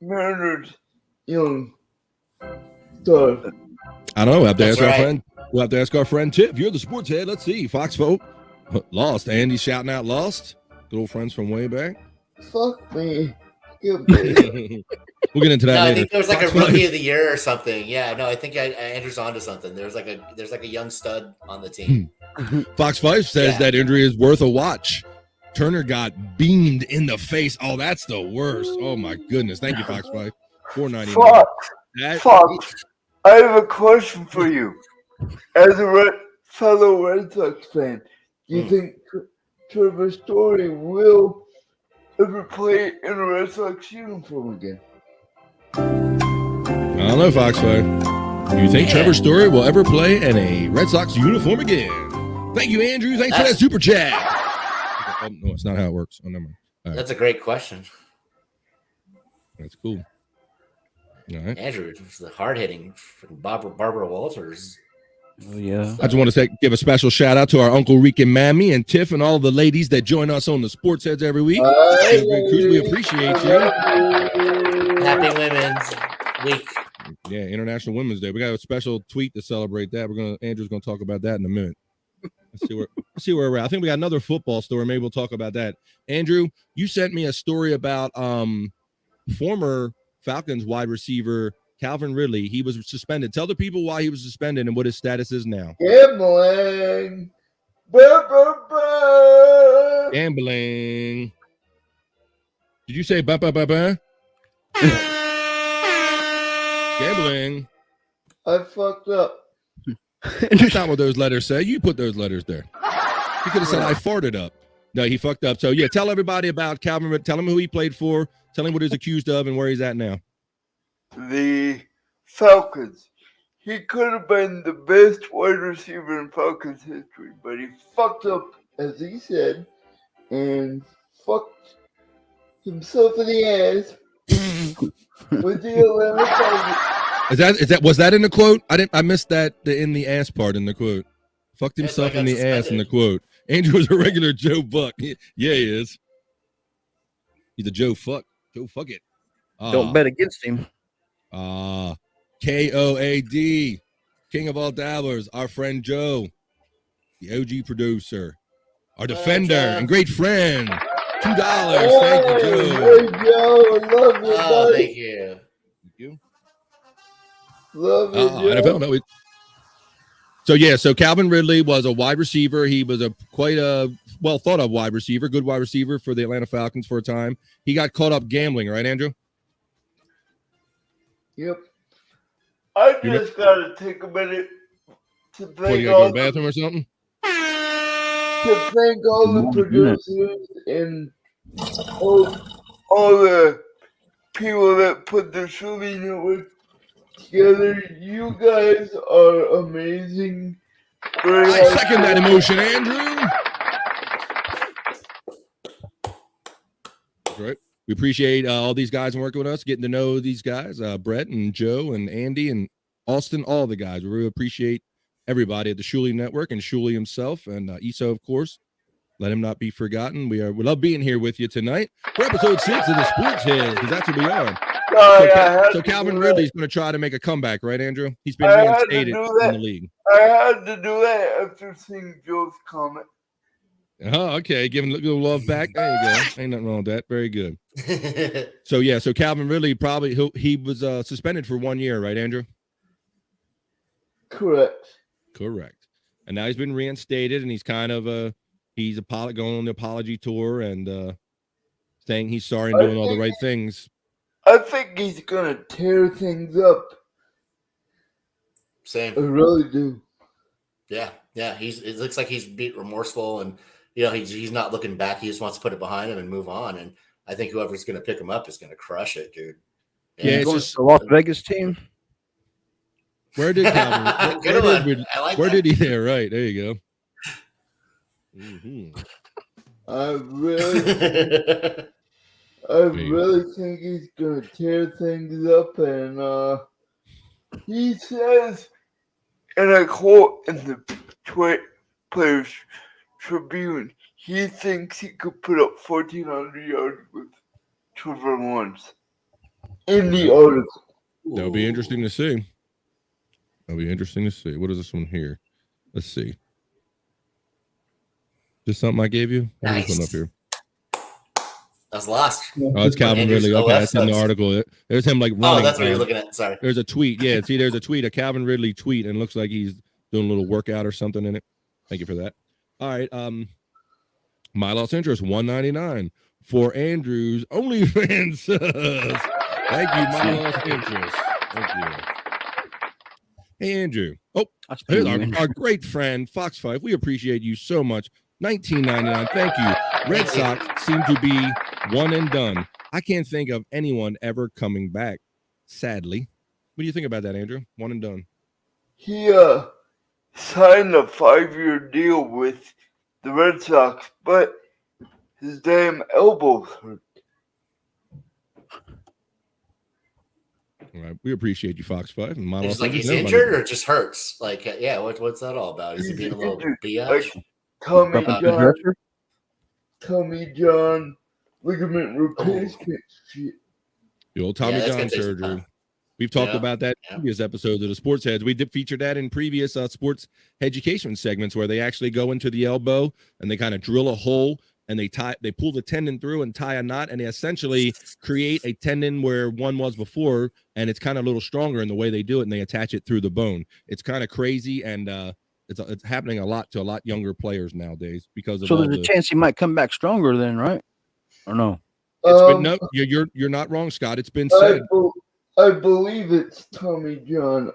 Mariners young star. I don't know. We'll have to ask That's our right. friend. We'll have to ask our friend Tiff. You're the sports head. Let's see. Fox folk. Lost. Andy's shouting out lost. Good old friends from way back. Fuck me. We'll get into that No, later. I think there was like Fox a rookie Five. of the year or something. Yeah, no, I think Andrew's onto something. There's like a young stud on the team. Fox 5 says that injury is worth a watch. Turner got beamed in the face. Oh, that's the worst. Oh my goodness. Thank you, Fox 5. $4.99. Fuck. I have a question for you. As a fellow Red Sox fan, do you think Trevor Story will ever play in a Red Sox uniform again? I don't know, Foxfire. Do you think Trevor Story will ever play in a Red Sox uniform again? Thank you, Andrew. Thanks for that super chat. Oh, no, it's not how it works. Oh, never mind. Right. That's a great question. That's cool. All right. Andrew, the hard-hitting Barbara Walters. Oh, yeah. I just want to give a special shout out to our Uncle Rick and Mammy and Tiff and all the ladies that join us on the Sports Heads every week. We appreciate you. Happy Women's Week. Yeah, International Women's Day. We got a special tweet to celebrate that. Andrew's gonna talk about that in a minute. Let's see where we're at. I think we got another football story. Maybe we'll talk about that. Andrew, you sent me a story about former Falcons wide receiver Calvin Ridley. He was suspended. Tell the people why he was suspended and what his status is now. Gambling. Gambling. Did you say Gambling. I fucked up. That's not what those letters say. You put those letters there. He could have said I farted up. No, he fucked up. So, yeah, tell everybody about Calvin. Tell him who he played for. Tell him what he's accused of and where he's at now. The Falcons. He could have been the best wide receiver in Falcons history, but he fucked up, as he said, and fucked himself in the ass with the Atlanta Falcons. Was that in the quote? I missed that in the ass part in the quote. Fucked himself in the ass in the quote. Andrew is a regular Joe Buck. Yeah, he is. He's a Joe Fuck. Joe Fuck it. Don't bet against him. KOAD, King of all dabblers, our friend Joe, the OG producer, our defender and great friend. $2. Thank you, Joe. Hey, Joe. I love you, buddy. Thank you. Thank you. Love you, Joe. NFL, no, So Calvin Ridley was a wide receiver. He was quite a well thought of wide receiver, good wide receiver for the Atlanta Falcons for a time. He got caught up gambling, right, Andrew? Yep. I just gotta take a minute to thank What, you gotta go to the bathroom or something? To thank all the producers and all the people that put the Shooting Network together. You guys are amazing. I second that emotion, Andrew. That's right. We appreciate all these guys working with us, getting to know these guys, Brett and Joe and Andy and Austin, all the guys. We really appreciate everybody at the Shuley Network and Shuley himself and Iso, of course. Let him not be forgotten. We love being here with you tonight for episode 6 of the Sports Heads, because that's what we are. So Calvin Ridley's going to try to make a comeback, right, Andrew? He's been reinstated in the league. I had to do that after seeing Joe's comment. Oh, okay. Giving a little love back. There you go. Ain't nothing wrong with that. Very good. So Calvin Ridley he was suspended for 1 year, right, Andrew? Correct. And now he's been reinstated, and he's kind of going on the apology tour and saying he's sorry and doing all the right things. I think he's gonna tear things up. Same. I really do. Yeah. It looks like he's remorseful, and he's not looking back. He just wants to put it behind him and move on. And I think whoever's going to pick him up is going to crush it, dude. Yeah, it's just the Las Vegas team. Where did Calvin? Where did he? There, right there you go. Mm-hmm. I really think he's gonna tear things up, and he says, and I quote in the Players Tribune, he thinks he could put up 1,400 yards with Trevor Lawrence. In the article. That'll be interesting to see. What is this one here? Let's see. Just something I gave you? Nice. This one up here. That's lost. Oh, it's Calvin Ridley. Okay, that's in the article. There's him like running. Oh, that's what you're looking at. Sorry. There's a tweet. Yeah, see, there's a tweet, a Calvin Ridley tweet, and it looks like he's doing a little workout or something in it. Thank you for that. All right. My Lost Interest, $1.99 for Andrew's OnlyFans. Thank you, My Lost Interest. Thank you. Hey, Andrew. Oh, here's our great friend, Fox 5. We appreciate you so much. $19.99. Thank you. Red Sox seem to be one and done. I can't think of anyone ever coming back, sadly. What do you think about that, Andrew? One and done. He signed a 5-year deal with the Red Sox, but his damn elbow's hurt. All right, we appreciate you, Fox 5. And it's like he's injured or just hurts? Like, what's that all about? Is he being a little biatch? Like Tommy John ligament replacement shit. The old Tommy John surgery. We've talked about that in previous episodes of the Sports Heads. We did feature that in previous sports education segments where they actually go into the elbow and they kind of drill a hole and they pull the tendon through and tie a knot, and they essentially create a tendon where one was before, and it's kind of a little stronger in the way they do it, and they attach it through the bone. It's kind of crazy, and it's happening a lot to a lot younger players nowadays because of. So there's a chance he might come back stronger then, right? Or no? It's been no. You're not wrong, Scott. It's been said. I believe it's Tommy John.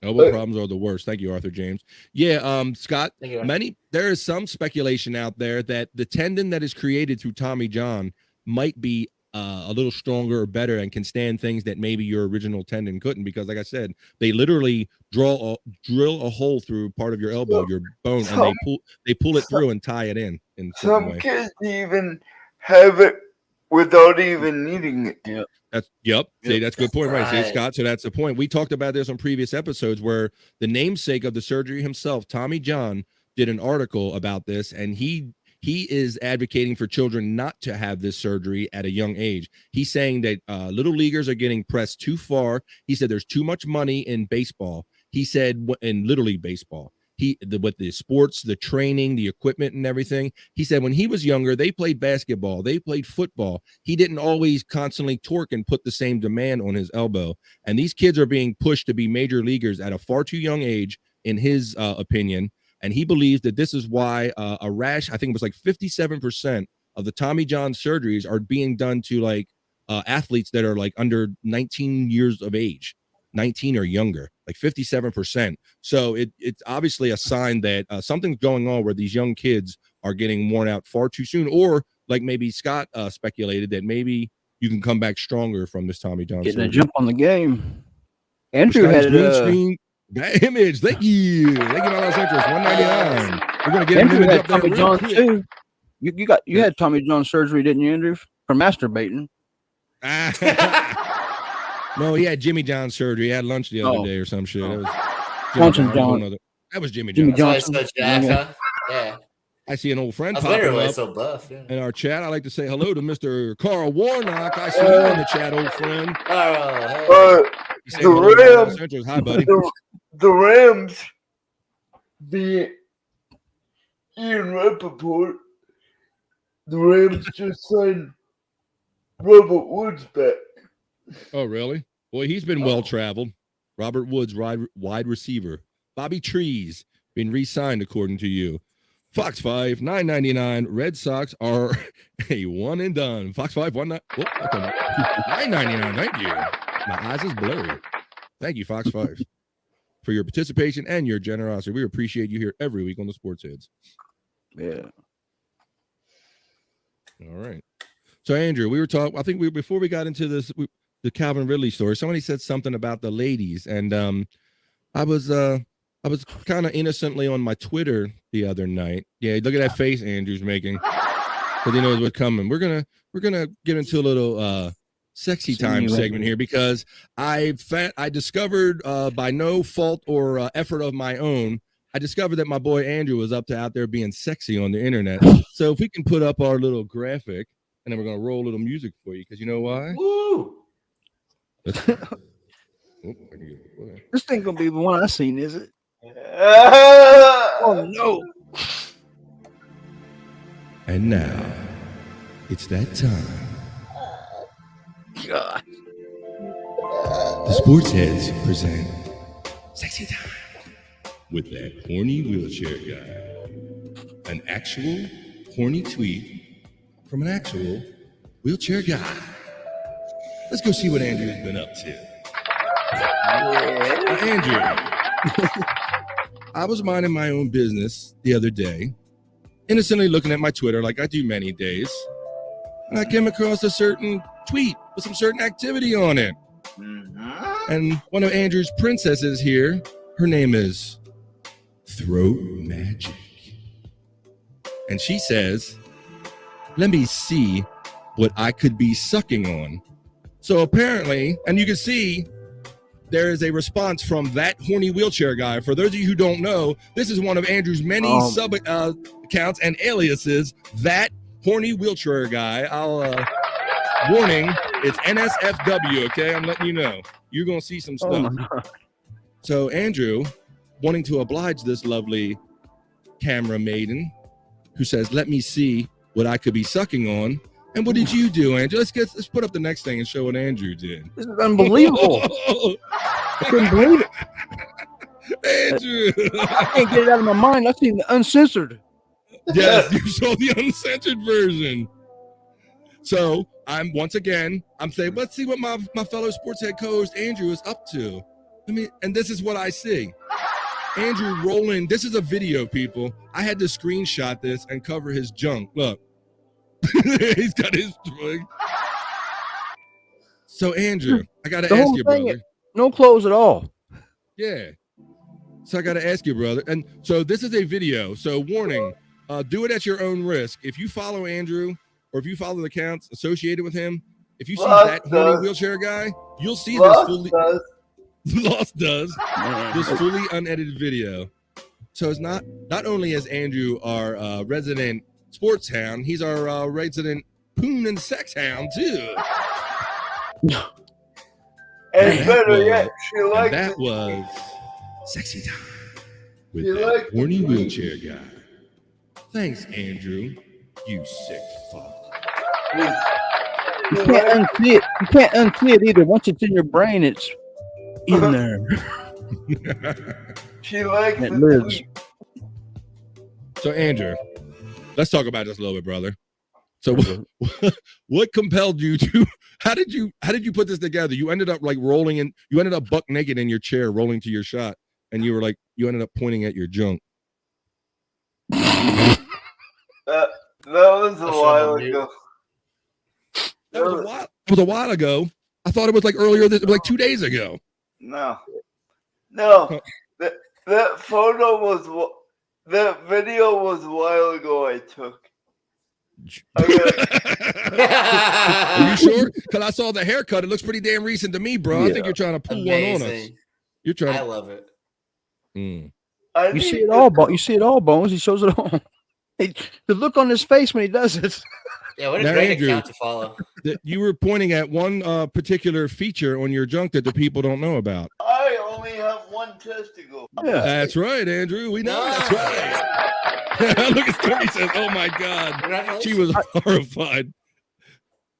Elbow problems are the worst. Thank you, Arthur James. Yeah, Scott, there is some speculation out there that the tendon that is created through Tommy John might be a little stronger or better and can stand things that maybe your original tendon couldn't, because like I said, they literally drill a hole through part of your elbow, your bone, and they pull it through and tie it in some kids even have it without even needing it. Yeah. That's a good point, right? See, Scott, so that's the point. We talked about this on previous episodes where the namesake of the surgery himself, Tommy John, did an article about this, and he is advocating for children not to have this surgery at a young age. He's saying that little leaguers are getting pressed too far. He said there's too much money in baseball. He said in Little League baseball. With the sports, the training, the equipment and everything. He said when he was younger, they played basketball, they played football. He didn't always constantly torque and put the same demand on his elbow. And these kids are being pushed to be major leaguers at a far too young age, in his opinion. And he believes that this is why a rash, I think it was like 57% of the Tommy John surgeries are being done to like athletes that are like under 19 years of age. 19 or younger, like 57%. So it's obviously a sign that something's going on where these young kids are getting worn out far too soon, or like maybe Scott speculated that maybe you can come back stronger from this Tommy John getting surgery. A jump on the game. Andrew had screen. That image. Thank you, my Los Angeles. $199. We're gonna get Andrew had up Tommy John too. You had Tommy John surgery, didn't you, Andrew? For masturbating. No, he had Jimmy John surgery. He had lunch the other day or some shit. That was Jimmy John. Yeah. I see an old friend popping up so buff, in our chat. I like to say hello to Mr. Carl Warnock. I see you in the chat, old friend. The Rams. Hi, buddy. The Rams, the Ian Rappaport, the Rams just signed Robert Woods back. Oh, really? Boy, he's been well-traveled. Robert Woods, wide receiver. Bobby Trees, been re-signed, according to you. Fox 5, $9.99. Red Sox are a one and done. Fox 5, $9.99. Thank you. My eyes is blurry. Thank you, Fox 5, for your participation and your generosity. We appreciate you here every week on the Sports Heads. Yeah. All right. So, Andrew, we were talking, I think before we got into this, the Calvin Ridley story, somebody said something about the ladies, and I was kind of innocently on my Twitter the other night. Yeah, look at that face Andrew's making, because he knows what's coming. We're gonna get into a little sexy time segment here, because I discovered by no fault or effort of my own, I discovered that my boy Andrew was out there being sexy on the internet. So if we can put up our little graphic, and then we're gonna roll a little music for you, because you know why? Woo! This thing gonna be the one I seen, is it? Oh no! And now it's that time. God. The Sports Heads present Sexy Time with that horny wheelchair guy. An actual horny tweet from an actual wheelchair guy. Let's go see what Andrew's been up to. Andrew, I was minding my own business the other day, innocently looking at my Twitter like I do many days, and I came across a certain tweet with some certain activity on it. And one of Andrew's princesses here, her name is Throat Magic. And she says, let me see what I could be sucking on. So apparently, and you can see there is a response from that horny wheelchair guy. For those of you who don't know, this is one of Andrew's many sub accounts and aliases, that horny wheelchair guy. Warning, it's NSFW, okay? I'm letting you know. You're going to see some stuff. So Andrew, wanting to oblige this lovely camera maiden who says, let me see what I could be sucking on. And what did you do, Andrew? Let's put up the next thing and show what Andrew did. This is unbelievable. I couldn't believe it. Andrew. I can't get it out of my mind. I've seen the uncensored. Yes, you saw the uncensored version. So I'm saying, let's see what my fellow SportsHead co-host Andrew is up to. And this is what I see. Andrew rolling. This is a video, people. I had to screenshot this and cover his junk. Look. He's got his drug. So Andrew, I gotta ask you, brother. No clothes at all. Yeah. So I gotta ask you, brother. And so this is a video. So warning, do it at your own risk. If you follow Andrew or if you follow the accounts associated with him, if you see that horny wheelchair guy, you'll see this fully Lost does this fully unedited video. So it's not only is Andrew our resident sports hound, he's our resident poon and sex hound too. And better yet, she liked that was sexy time with that horny wheelchair guy. Thanks, Andrew. You sick fuck. You can't unsee it. You can't unsee it either. Once it's in your brain, it's in there. She likes it. Lives. So, Andrew, let's talk about this a little bit, brother. So, what compelled you to? How did you put this together? You ended up like rolling in. You ended up buck naked in your chair, rolling to your shot, and you ended up pointing at your junk. That was a while ago. That was a while ago. I thought it was like earlier, like 2 days ago. No. That video was a while ago. I took. Are you sure? Because I saw the haircut. It looks pretty damn recent to me, bro. Yeah. I think you're trying to pull one on us. You're trying. I love it. Mm. You see it all, You see it all, Bones. He shows it all. The look on his face when he does it. Yeah, what a great account to follow. You were pointing at one particular feature on your junk that the people don't know about. I only have one testicle. Yeah. That's right, Andrew. We know. That's right. Look at Stormy says, "Oh my God," she was horrified.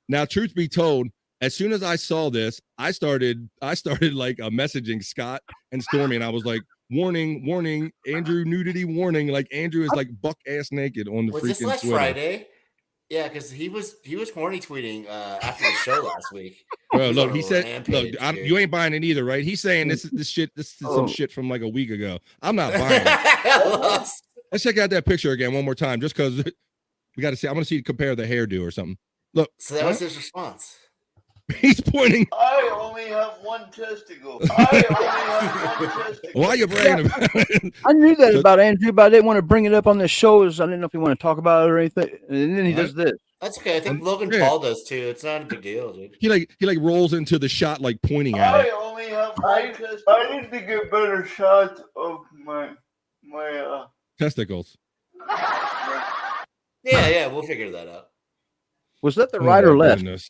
Now, truth be told, as soon as I saw this, I started like messaging Scott and Stormy, and I was like, "Warning, Andrew nudity warning!" Like Andrew is like buck ass naked on the freaking this last Twitter. Friday? Yeah, because he was horny tweeting after the show last week. Bro, look, he said, "Look, you ain't buying it either, right?" He's saying this is some shit from like a week ago. I'm not buying it. Let's check out that picture again one more time, just because we got to see. I want to see you compare the hairdo or something. Look, so that was his response. He's pointing. I only have one testicle. Why are you bragging about it? I knew that about Andrew, but I didn't want to bring it up on the shows. I didn't know if he wanted to talk about it or anything. And then he does this. That's okay. I think Logan Paul does too. It's not a big deal, dude. He rolls into the shot like pointing at it. I only have one testicle. I need to get better shots of my testicles. Yeah, we'll figure that out. Was that the right or left? Goodness.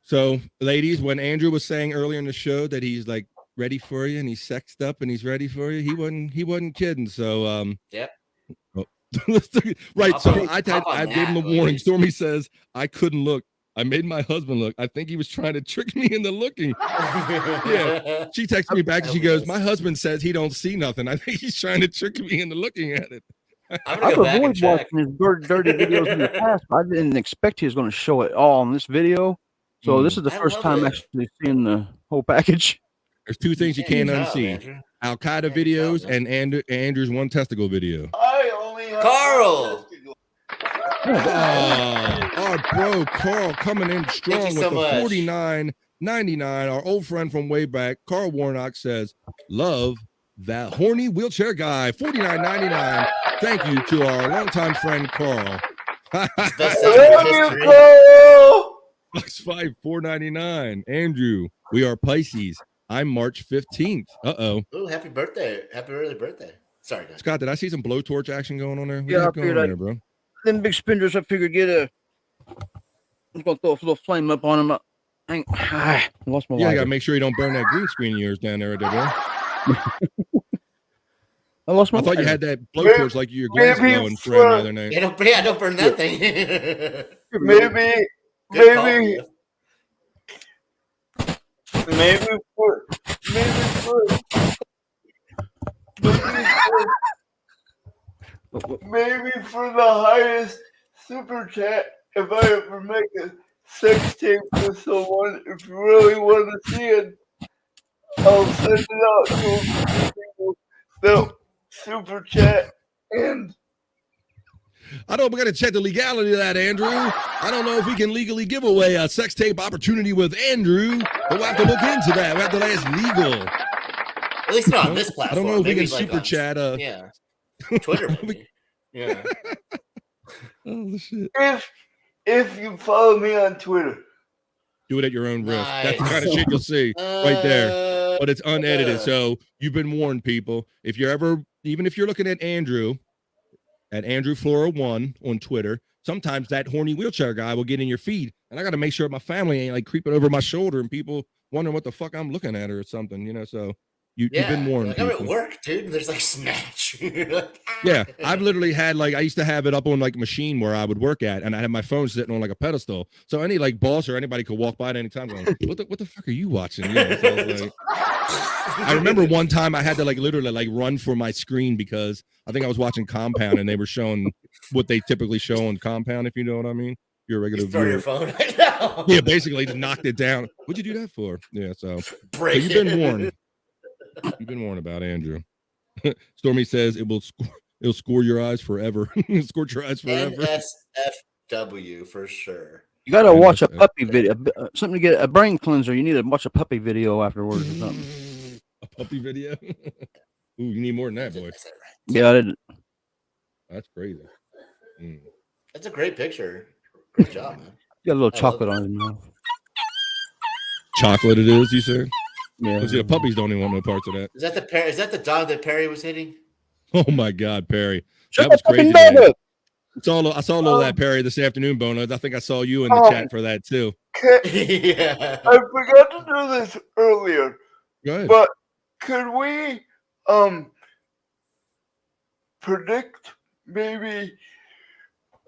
So, ladies, when Andrew was saying earlier in the show that he's like ready for you and he's sexed up and he's ready for you, he wasn't kidding. So, yep. Oh. Right. So I gave him a warning. Stormy says I couldn't look. I made my husband look. I think he was trying to trick me into looking. Yeah. She texted me back and she goes, "My husband says he don't see nothing. I think he's trying to trick me into looking at it." I've avoided watching his dirty videos in the past. I didn't expect he was going to show it all in this video. So this is the first time actually seeing the whole package. There's two things you can't unsee: Al Qaeda videos and Andrew's one testicle video. I only have Carl. Our bro Carl coming in strong with so the much. $49.99. Our old friend from way back, Carl Warnock, says, "Love that horny wheelchair guy." $49.99. Thank you to our longtime friend Carl. Plus 4.99. Andrew, we are Pisces. I'm March 15th. Oh, happy birthday. Happy early birthday. Sorry, guys. Scott, did I see some blowtorch action going on there? Yeah, What's going on there, bro? Them big spinders, I figured I'm going to throw a little flame up on them. I lost my Yeah, I lighter. got to make sure you don't burn that green screen of yours down there, bro. I lost my I thought lighter. you had that blowtorch like your glass blowing friend the other night. Yeah, don't burn that thing. Maybe for the highest super chat, if I ever make a sex tape with someone, if you really want to see it, I'll send it out to people that super chat. And I don't. We got to check the legality of that, Andrew. I don't know if we can legally give away a sex tape opportunity with Andrew, but we'll have to look into that. We'll have to let it's legal. At least not on this platform. I don't know if maybe we can like super on, chat. Yeah. Twitter, maybe. Yeah. Oh shit! If you follow me on Twitter, do it at your own risk. Nice. That's the kind of shit you'll see right there. But it's unedited, so you've been warned, people. If you're ever, even if you're looking at Andrew Flora 1 on Twitter, sometimes that horny wheelchair guy will get in your feed, and I got to make sure my family ain't like creeping over my shoulder and people wondering what the fuck I'm looking at or something, you know. So you've been warned. Like, I'm at work, dude. And there's like Snatch. Yeah, I've literally had like I used to have it up on like a machine where I would work at, and I had my phone sitting on like a pedestal, so any like boss or anybody could walk by at any time going, what the fuck are you watching? You know, so like, I remember one time I had to like literally like run for my screen because I think I was watching Compound and they were showing what they typically show on Compound, if you know what I mean. You're a regular throw viewer. your phone right now. Yeah, basically just knocked it down. What'd you do that for? Yeah, so Break you've been warned. You've been warned about Andrew. Stormy says it'll score your eyes forever. Scorch your eyes forever. NSFW for sure. You got to watch a puppy video. Something to get a brain cleanser. You need to watch a puppy video afterwards or something. A puppy video? Ooh, you need more than that, boy. Yeah, I didn't. That's crazy. That's a great picture. Great job, man. Got a little chocolate on his mouth. Chocolate it is, you said? Yeah. See, the puppies don't even want no parts of that. Is that the dog that Perry was hitting? Oh my God, Perry. Shut that was crazy. up. I saw a little of that Perry this afternoon, Bono. I think I saw you in the chat for that too. Yeah. I forgot to do this earlier. Go ahead. But could we predict maybe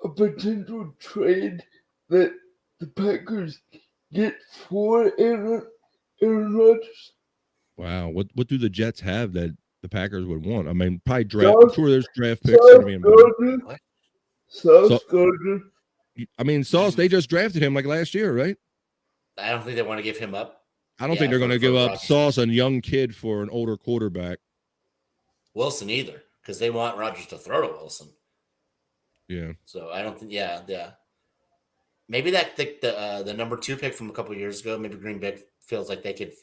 a potential trade that the Packers get for Aaron Rodgers? Wow. What do the Jets have that the Packers would want? I mean, probably draft. I'm sure there's draft picks. Sauce Gardner. I mean, Sauce, they just drafted him like last year, right? I don't think they want to give him up. I don't think they're going to give up Sauce, a young kid, for an older quarterback. Wilson either, because they want Rodgers to throw to Wilson. Yeah. So I don't think. Yeah. Maybe the number 2 pick from a couple of years ago. Maybe Green Bay feels like they could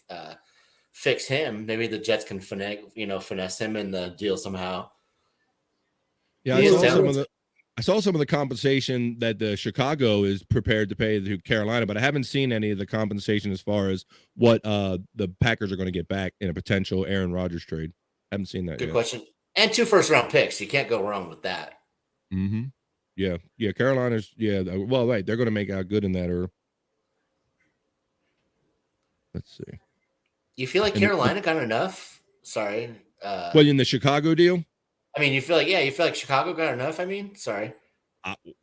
fix him. Maybe the Jets can finesse him in the deal somehow. Yeah, I saw some of the compensation that the Chicago is prepared to pay to Carolina, but I haven't seen any of the compensation as far as what the Packers are going to get back in a potential Aaron Rodgers trade. Haven't seen that yet. Good question. And 2 first-round picks. You can't go wrong with that. Mm-hmm. Yeah. Carolina's well, right. They're going to make out good in that. Or let's see. You feel like Carolina got enough? Sorry. Well, in the Chicago deal. I mean, you feel like Chicago got enough? I mean, sorry.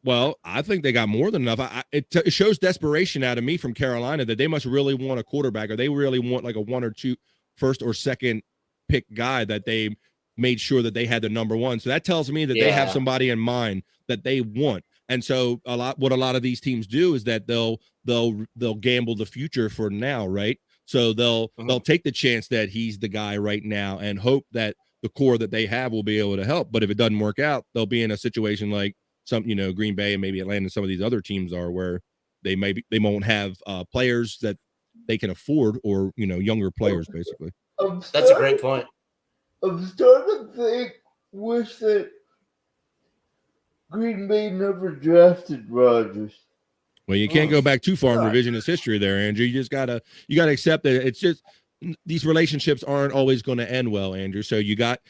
Well, I think they got more than enough. It shows desperation out of me from Carolina that they must really want a quarterback, or they really want like a 1 or 2 first or second pick guy that they made sure that they had the number 1. So that tells me that they have somebody in mind that they want. And so what a lot of these teams do is that they'll gamble the future for now, right? So they'll take the chance that he's the guy right now and hope that the core that they have will be able to help. But if it doesn't work out, they'll be in a situation like Green Bay and maybe Atlanta and some of these other teams are, where they won't have players that they can afford, or younger players basically. That's a great point. I'm starting to wish that Green Bay never drafted Rodgers. Well, you can't go back too far in revisionist history there, Andrew. You gotta accept that it's just these relationships aren't always going to end well, Andrew. So you got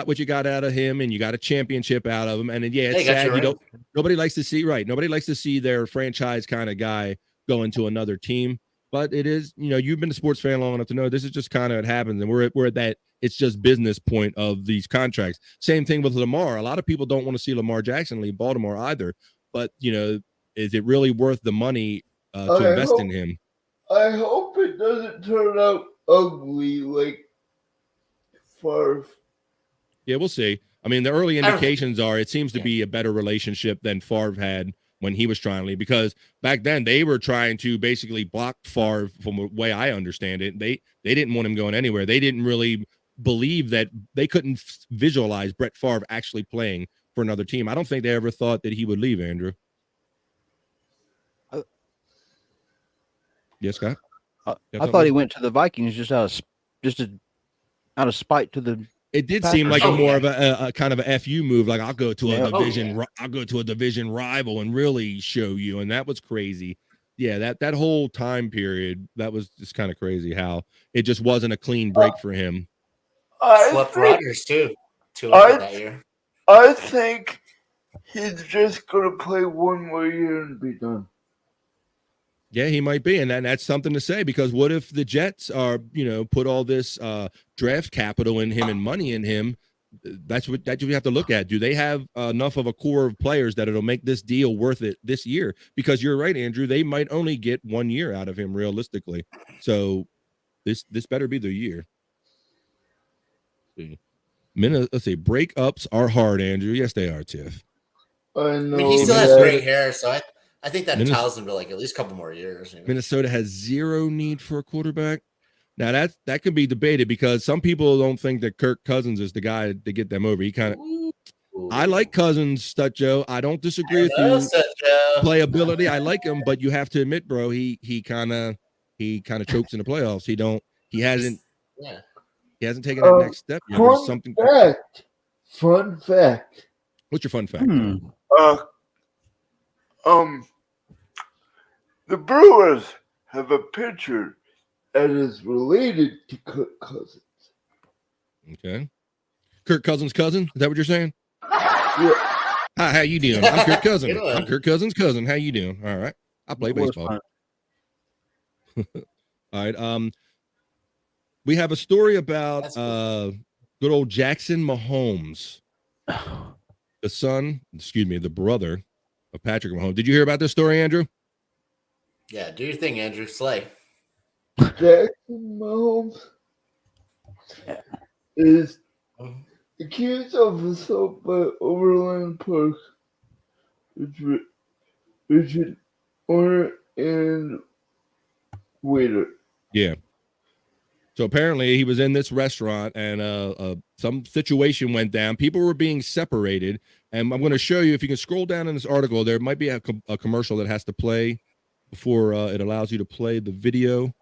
what you got out of him, and you got a championship out of him. And then, it's sad. Nobody likes to see their franchise kind of guy go into another team. But it is, you've been a sports fan long enough to know this is just kind of what happens, and we're at that it's just business point of these contracts. Same thing with Lamar. A lot of people don't want to see Lamar Jackson leave Baltimore either. But is it really worth the money to invest in him? I hope it doesn't turn out ugly like Favre. Yeah, we'll see. I mean, the early indications are it seems to be a better relationship than Favre had when he was trying to leave, because back then they were trying to basically block Favre, from the way I understand it. They didn't want him going anywhere. They didn't really believe that they couldn't visualize Brett Favre actually playing for another team. I don't think they ever thought that he would leave, Andrew. Yes, Scott? I thought he went to the Vikings just out of spite to the. It did seem like more of a kind of a FU move. Like, I'll go to a division rival and really show you. And that was crazy. Yeah, that whole time period, that was just kind of crazy how it just wasn't a clean break for him. Swept Rodgers too that year. I think he's just gonna play one more year and be done. Yeah, he might be, and that's something to say, because what if the Jets are, put all this draft capital in him and money in him? That's what you have to look at. Do they have enough of a core of players that it'll make this deal worth it this year? Because you're right, Andrew, they might only get 1 year out of him realistically. So this better be the year. Let's see. Breakups are hard, Andrew. Yes, they are, Tiff. I know. He still has great hair, so I think that entitles him to at least a couple more years. Minnesota has zero need for a quarterback. Now that could be debated, because some people don't think that Kirk Cousins is the guy to get them over. He kind of. I like Cousins, Stud Joe. I don't disagree with you. Playability, I like him, but you have to admit, bro, he kind of chokes in the playoffs. He hasn't taken that next step yet. Fun fact. What's your fun fact? The Brewers have a pitcher that is related to Kirk Cousins. Okay. Kirk Cousins' cousin? Is that what you're saying? Yeah. Hi, how you doing? I'm Kirk Cousins. I'm Kirk Cousins' cousin. How you doing? All right. I play baseball. All right. We have a story about good old Jackson Mahomes, the brother of Patrick Mahomes. Did you hear about this story, Andrew? Yeah, do your thing, Andrew. Slay. Jackson Mahomes is accused of assault by Overland Park, Richard owner and waiter. Yeah. So apparently he was in this restaurant, and some situation went down. People were being separated, and I'm going to show you, if you can scroll down in this article, there might be a commercial that has to play before it allows you to play the video.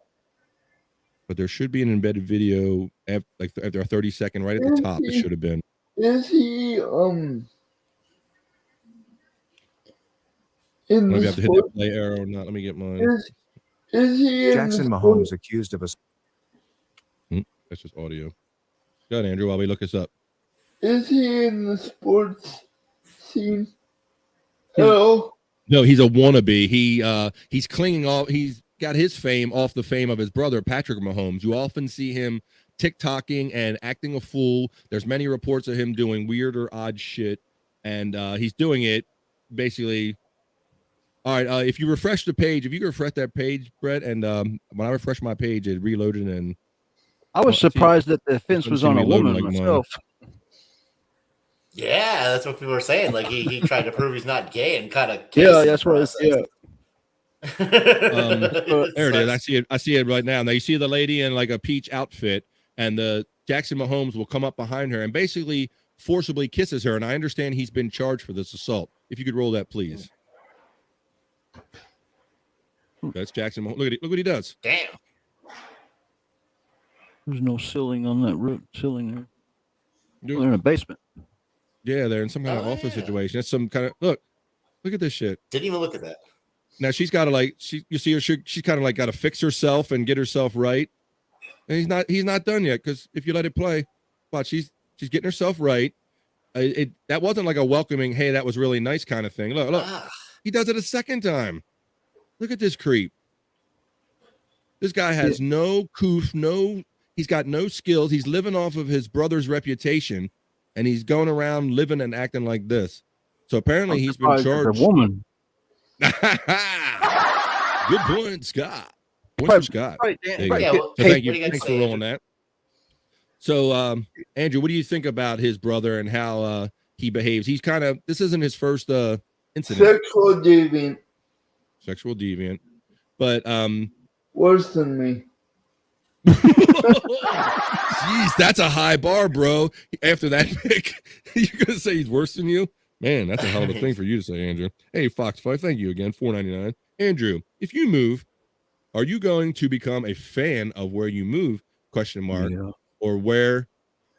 But there should be an embedded video after a 30-second right at the top. It should have been. Is he in maybe I have to hit that play arrow or not? Let me get mine. Is he Jackson Mahomes accused of a? That's just audio. Go ahead, Andrew, while we look this up. Is he in the sports scene at all? No, he's a wannabe. He's clinging off. He's got his fame off the fame of his brother, Patrick Mahomes. You often see him TikToking and acting a fool. There's many reports of him doing weird or odd shit, and he's doing it basically. All right, if you refresh the page, if you can refresh that page, Brett, and when I refresh my page, it reloaded, and I was surprised that the fence was on a woman myself. Yeah, that's what people were saying. Like he tried to prove he's not gay and kind of Yeah, that's what it's. Yeah. There it is. I see it right now. Now you see the lady in like a peach outfit, and the Jackson Mahomes will come up behind her and basically forcibly kisses her. And I understand he's been charged for this assault. If you could roll that, please. That's Jackson Mahomes. Look what he does. Damn. There's no ceiling on that roof. Ceiling there. They're in a basement. Yeah, they're in some kind of office situation. That's some kind of look at this shit. Didn't even look at that. Now she's got to you see her. She's kind of like got to fix herself and get herself right. And he's not done yet because if you let it play, but she's getting herself right. That wasn't like a welcoming, hey, that was really nice kind of thing. Look, he does it a second time. Look at this creep. This guy has no coof, he's got no skills. He's living off of his brother's reputation, and he's going around living and acting like this. So apparently he's been charged. A woman. Good point, Scott. Point for Scott. Right, so thank you. Thanks for rolling that. So, Andrew, what do you think about his brother and how he behaves? He's this isn't his first incident. Sexual deviant. But worse than me. Jeez, that's a high bar, bro. After that pick, you're gonna say he's worse than you? Man, that's a hell of a thing for you to say, Andrew. Hey, Fox 5, thank you again. $4.99. Andrew, if you move, are you going to become a fan of where you move? ? Yeah. Or where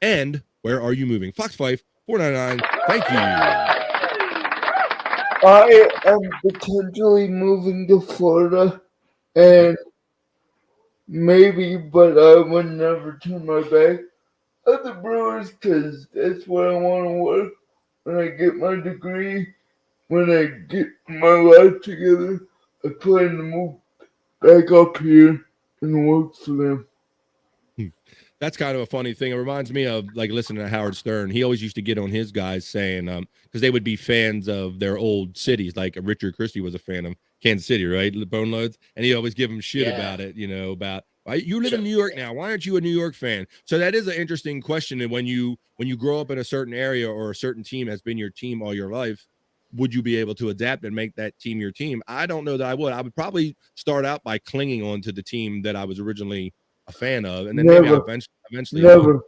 are you moving? Fox 5, $4.99. Thank you. I am potentially moving to Florida, and maybe, but I would never turn my back on the Brewers because that's where I want to work. When I get my degree, when I get my life together, I plan to move back up here and work for them. That's kind of a funny thing. It reminds me of like listening to Howard Stern. He always used to get on his guys saying, because they would be fans of their old cities. Like Richard Christie was a fan of Kansas City, right? Bone Loads. And he'd always give him shit about it, about you live in New York now. Why aren't you a New York fan? So that is an interesting question. And when you grow up in a certain area or a certain team has been your team all your life, would you be able to adapt and make that team your team? I don't know that I would. I would probably start out by clinging on to the team that I was originally a fan of, and then maybe I eventually never.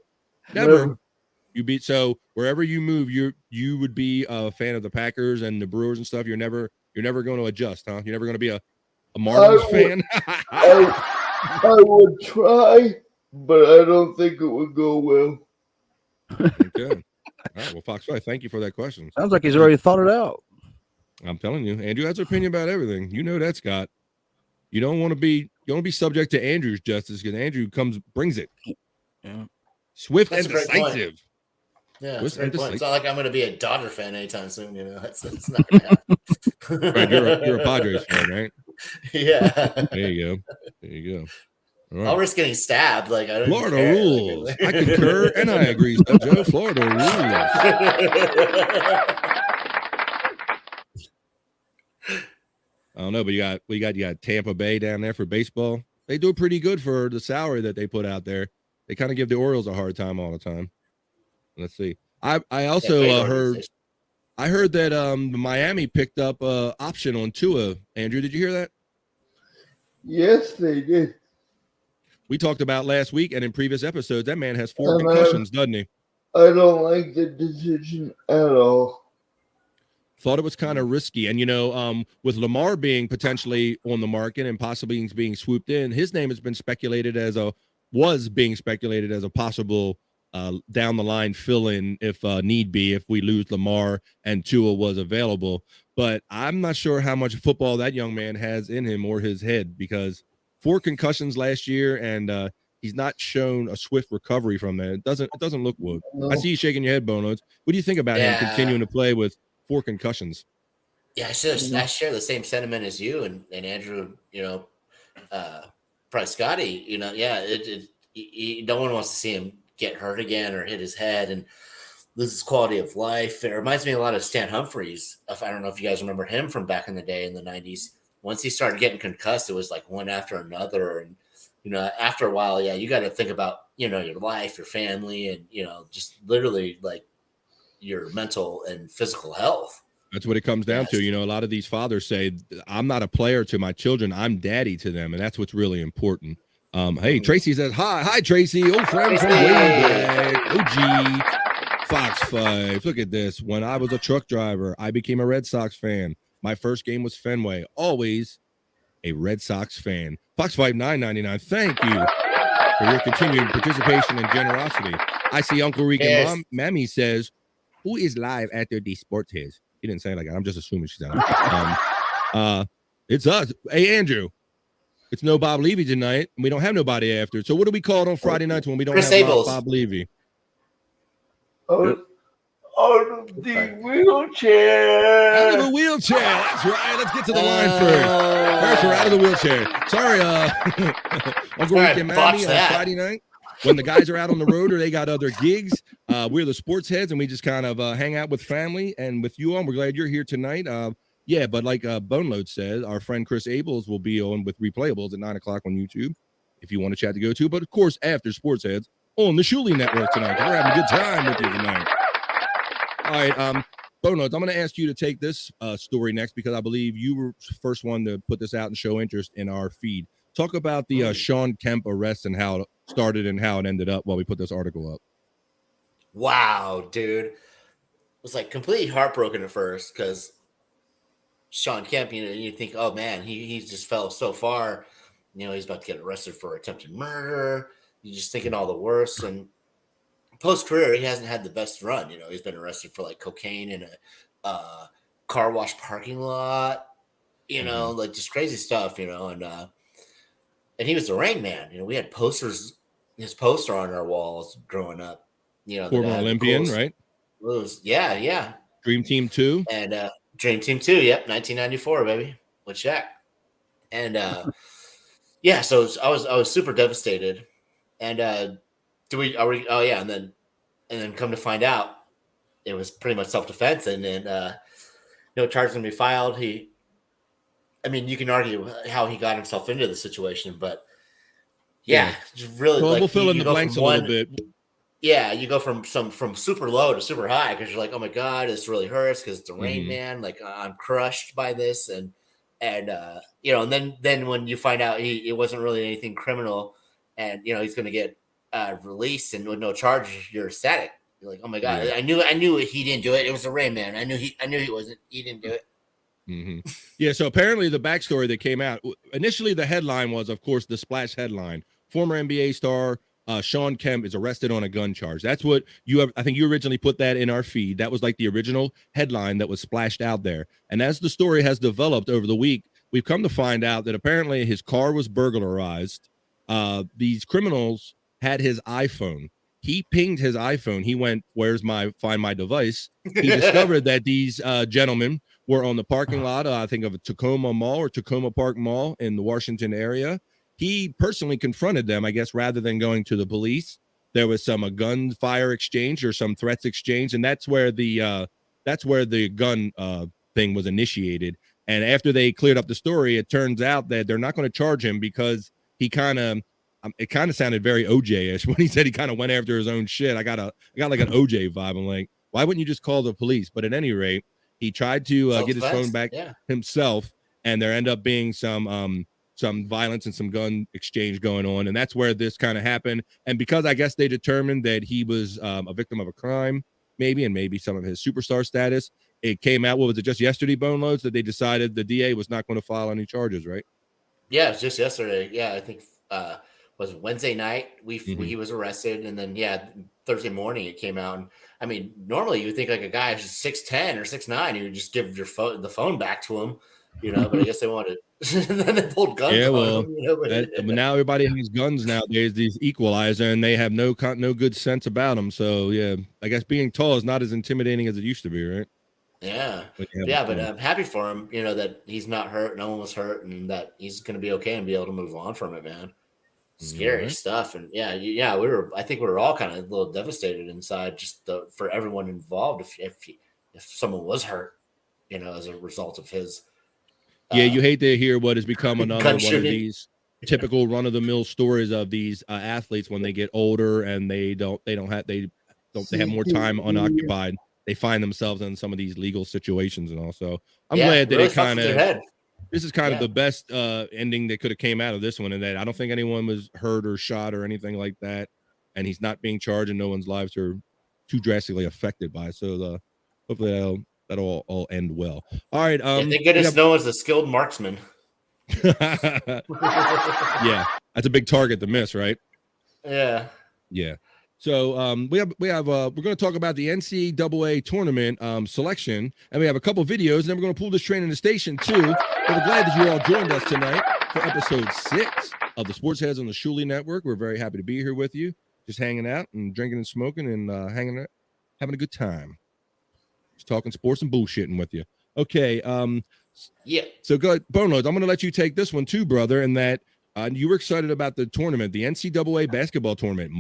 So wherever you move, you would be a fan of the Packers and the Brewers and stuff. You're never going to adjust, huh? You're never going to be a Marlins fan. I would try, but I don't think it would go well. Okay. All right. Well, Fox 5, thank you for that question. Sounds like he's already thought it out. I'm telling you, Andrew has an opinion about everything. You know that, Scott. You don't want to be subject to Andrew's justice because Andrew brings it. Yeah. Swift and decisive. Yeah, that's a great point. It's not like I'm going to be a Dodger fan anytime soon. It's not going to happen. Right, you're a Padres fan, right? Yeah. There you go. All right. I'll risk getting stabbed. Like I don't Florida care. rules. I concur and I agree, Joe. Florida rules. I don't know, but you got Tampa Bay down there for baseball. They do pretty good for the salary that they put out there. They kind of give the Orioles a hard time all the time. Let's see. I also heard that Miami picked up an option on Tua. Andrew, did you hear that? Yes, they did. We talked about last week and in previous episodes. That man has 4 concussions, doesn't he? I don't like the decision at all. Thought it was kind of risky. And, with Lamar being potentially on the market and possibly being swooped in, his name has been speculated was being speculated as a possible down the line fill-in if need be, if we lose Lamar and Tua was available. But I'm not sure how much football that young man has in him or his head, because 4 concussions last year and he's not shown a swift recovery from that. It doesn't look good. No. I see you shaking your head, Bonos. What do you think about him continuing to play with 4 concussions? Yeah, I share the same sentiment as you and Andrew. Probably Scotty. No one wants to see him get hurt again or hit his head and lose his quality of life. It reminds me a lot of Stan Humphries. I don't know if you guys remember him from back in the day in the 90s. Once he started getting concussed, it was like one after another. And, after a while, you got to think about, your life, your family, and, just literally like your mental and physical health. That's what it comes down to. You know, a lot of these fathers say, I'm not a player to my children, I'm daddy to them. And that's what's really important. Hey, Tracy says, hi, Tracy, old friend from way back, OG, Fox 5. Look at this. When I was a truck driver, I became a Red Sox fan. My first game was Fenway. Always a Red Sox fan. Fox 5 $9.99. Thank you for your continued participation and generosity. I see Uncle Rick and Mammy says, who is live after the SportsHeads? He didn't say it like that. I'm just assuming she's on. It's us. Hey, Andrew. It's no Bob Levy tonight, and we don't have nobody after. So what do we call it on Friday nights when we don't have Bob Levy? Out of the wheelchair. Out of the wheelchair. That's right. Let's get to the line first. First, we're out of the wheelchair. Sorry, Uncle Rick and Mammy on Friday night. When the guys are out on the road or they got other gigs, we're the sports heads, and we just kind of hang out with family and with you on. We're glad you're here tonight. Yeah, but like Boneload said, our friend Chris Abels will be on with Replayables at 9 o'clock on YouTube if you want to chat to go to. But, of course, after Sports Heads on the Shuli Network tonight. We're having a good time with you tonight. All right, Boneloads, I'm going to ask you to take this story next because I believe you were the first one to put this out and show interest in our feed. Talk about the Sean Kemp arrest and how it started and how it ended up while we put this article up. Wow, dude. It was like completely heartbroken at first because Sean Kemp, you think, oh man, he just fell so far. He's about to get arrested for attempted murder. You're just thinking all the worst. And post-career, he hasn't had the best run. He's been arrested for like cocaine in a car wash parking lot, like just crazy stuff, and he was the Rain Man. We had posters, his poster on our walls growing up. Former Olympian, right? Yeah. Dream Team 2. And Dream Team 2, yep, 1994, baby, with Shaq. And yeah, so I was super devastated. And and then come to find out, it was pretty much self-defense, and then no charges can be filed. You can argue how he got himself into the situation, but yeah. Just really. Well, we'll fill in the blanks a little bit. Yeah, you go from super low to super high because you're like, oh my god, this really hurts because it's the Rain Man. Like I'm crushed by this, and then when you find out it wasn't really anything criminal, and he's going to get released and with no charges, you're ecstatic. You're like, oh my god, I knew he didn't do it. It was the Rain Man. I knew he didn't do it. Mm-hmm. Yeah, so apparently the backstory that came out initially, the headline was, of course, the splash headline: former NBA star Sean Kemp is arrested on a gun charge. That's what I think you originally put that in our feed. That was like the original headline that was splashed out there. And as the story has developed over the week, we've come to find out that apparently his car was burglarized. These criminals had his iPhone. He pinged his iPhone. He went, where's my Find My Device? He discovered that these gentlemen were on the parking lot, I think of a Tacoma Mall or Tacoma Park Mall in the Washington area. He personally confronted them, I guess, rather than going to the police. There was some gunfire exchange or some threats exchange, and that's where the gun thing was initiated. And after they cleared up the story, it turns out that they're not going to charge him because he kind of it kind of sounded very OJ-ish when he said he kind of went after his own shit. I got like an OJ vibe. I'm like, why wouldn't you just call the police? But at any rate, he tried to get his phone back himself, and there ended up being some violence and some gun exchange going on, and that's where this kind of happened. And because I guess they determined that he was a victim of a crime, maybe some of his superstar status, it came out. What was it, just yesterday, Boneloads, that they decided the DA was not going to file any charges, right? Yeah, it was just yesterday. Yeah, I think was Wednesday night he was arrested, and then Thursday morning it came out. And normally you would think like a guy who's 6'10" or 6'9", you would just give the phone back to him, but I guess they wanted. And then they pulled guns. Yeah, well, but now everybody has guns nowadays. These equalizer, and they have no good sense about them. So yeah, I guess being tall is not as intimidating as it used to be, right? Yeah, but I'm happy for him. That he's not hurt, no one was hurt, and that he's going to be okay and be able to move on from it, man. Scary stuff, and I think we were all kind of a little devastated inside, just for everyone involved. If someone was hurt, as a result of his. Yeah, you hate to hear what has become another one of these typical run-of-the-mill stories of these athletes when they get older and they have more time unoccupied. they find themselves in some of these legal situations and all. So I'm glad that it kind of. This is kind of the best ending that could have came out of this one, and that I don't think anyone was hurt or shot or anything like that, and he's not being charged, and no one's lives are too drastically affected by it. So hopefully that'll all end well. All right. Thank goodness no one's a skilled marksman. Yeah, that's a big target to miss, right? Yeah. Yeah. So we're going to talk about the NCAA tournament selection, and we have a couple videos, and then we're going to pull this train in the station too. But we're glad that you all joined us tonight for episode 6 of the Sports Heads on the Shuley Network. We're very happy to be here with you, just hanging out and drinking and smoking and hanging out, having a good time, just talking sports and bullshitting with you. Okay. Yeah. So good, Boneloads. I'm going to let you take this one too, brother. And that you were excited about the tournament, the NCAA basketball tournament.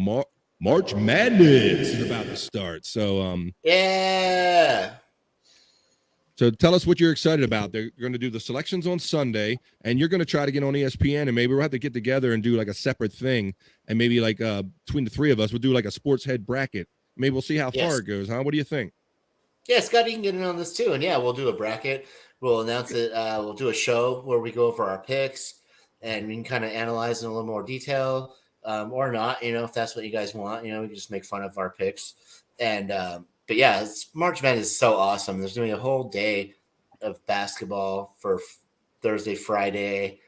March Madness is about to start. So yeah. So tell us what you're excited about. They're going to do the selections on Sunday, and you're going to try to get on ESPN, and maybe we'll have to get together and do like a separate thing, and maybe like between the three of us, we'll do like a sports head bracket. Maybe we'll see how far it goes, huh? What do you think? Yeah, Scott, you can get in on this too, and yeah, we'll do a bracket. We'll announce it. We'll do a show where we go over our picks, and we can kind of analyze in a little more detail, or not. If that's what you guys want, we can just make fun of our picks. And but yeah, March Madness is so awesome. There's going to be a whole day of basketball for Thursday, Friday,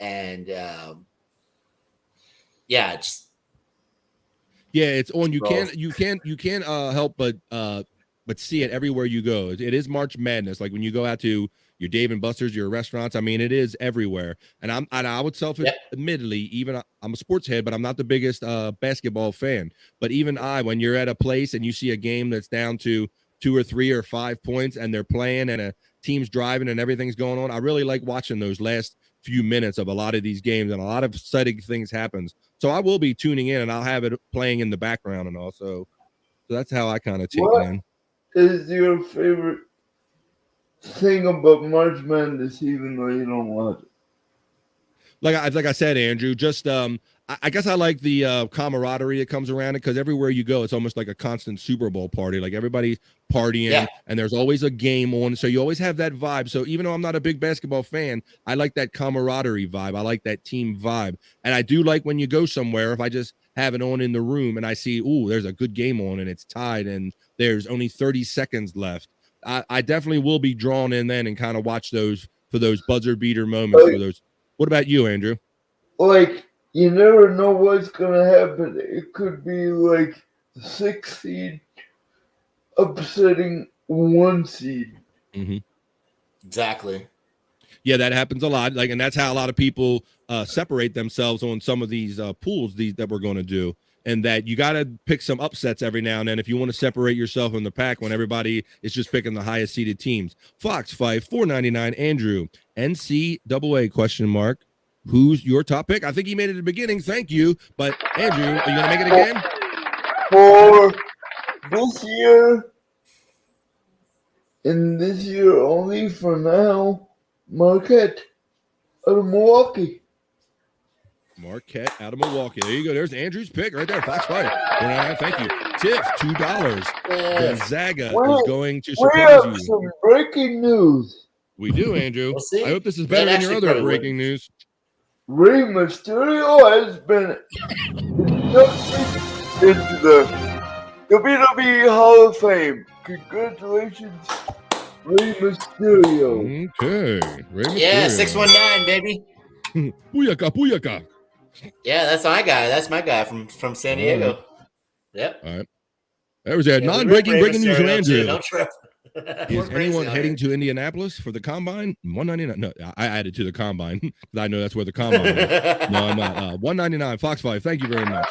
and it's on. You can't help but see it everywhere you go. It is March Madness. Like when you go out to your Dave and Buster's, your restaurants. I mean, it is everywhere. And I would admittedly, even I'm a sports head, but I'm not the biggest basketball fan. But even when you're at a place and you see a game that's down to 2 or 3 or 5 points and they're playing and a team's driving and everything's going on, I really like watching those last few minutes of a lot of these games, and a lot of exciting things happens. So I will be tuning in, and I'll have it playing in the background and also. So that's how I kind of take it in. Is your favorite thing about March Madness, even though you don't watch it? Like I said, Andrew, just I guess I like the camaraderie that comes around it, because everywhere you go, it's almost like a constant Super Bowl party. Like everybody's partying, and there's always a game on, so you always have that vibe. So even though I'm not a big basketball fan, I like that camaraderie vibe. I like that team vibe, and I do like when you go somewhere. If I just have it on in the room and I see, there's a good game on and it's tied and there's only 30 seconds left, I definitely will be drawn in then and kind of watch those for those buzzer beater moments. For those. What about you, Andrew? Like, you never know what's going to happen. It could be like the 6th seed upsetting 1 seed. Mm-hmm. Exactly. Yeah, that happens a lot. And that's how a lot of people separate themselves on some of these pools that we're going to do. And that you got to pick some upsets every now and then if you want to separate yourself in the pack when everybody is just picking the highest seeded teams. Fox 5, $4.99. Andrew, NCAA ? Who's your top pick? I think he made it at the beginning. Thank you. But Andrew, are you going to make it again? For this year, and this year only for now, Marquette out of Milwaukee. Marquette out of Milwaukee. There you go. There's Andrew's pick right there. Fox 5. Thank you. Tiff, $2. Gonzaga is going to surprise you. We have some breaking news. We do, Andrew. I hope this is better than your other breaking news. Rey Mysterio has been inducted into the WWE Hall of Fame. Congratulations, Rey Mysterio. Okay. Rey Mysterio. Yeah, 619, baby. Booyaka. Yeah, that's my guy. That's my guy from San Diego. Right. Yep. All right. There was that non-breaking news from Andrew. Don't trip. Is anyone heading to Indianapolis for the combine? $199. No, I added to the combine because I know that's where the combine is. No, I'm not. $199. Fox 5. Thank you very much.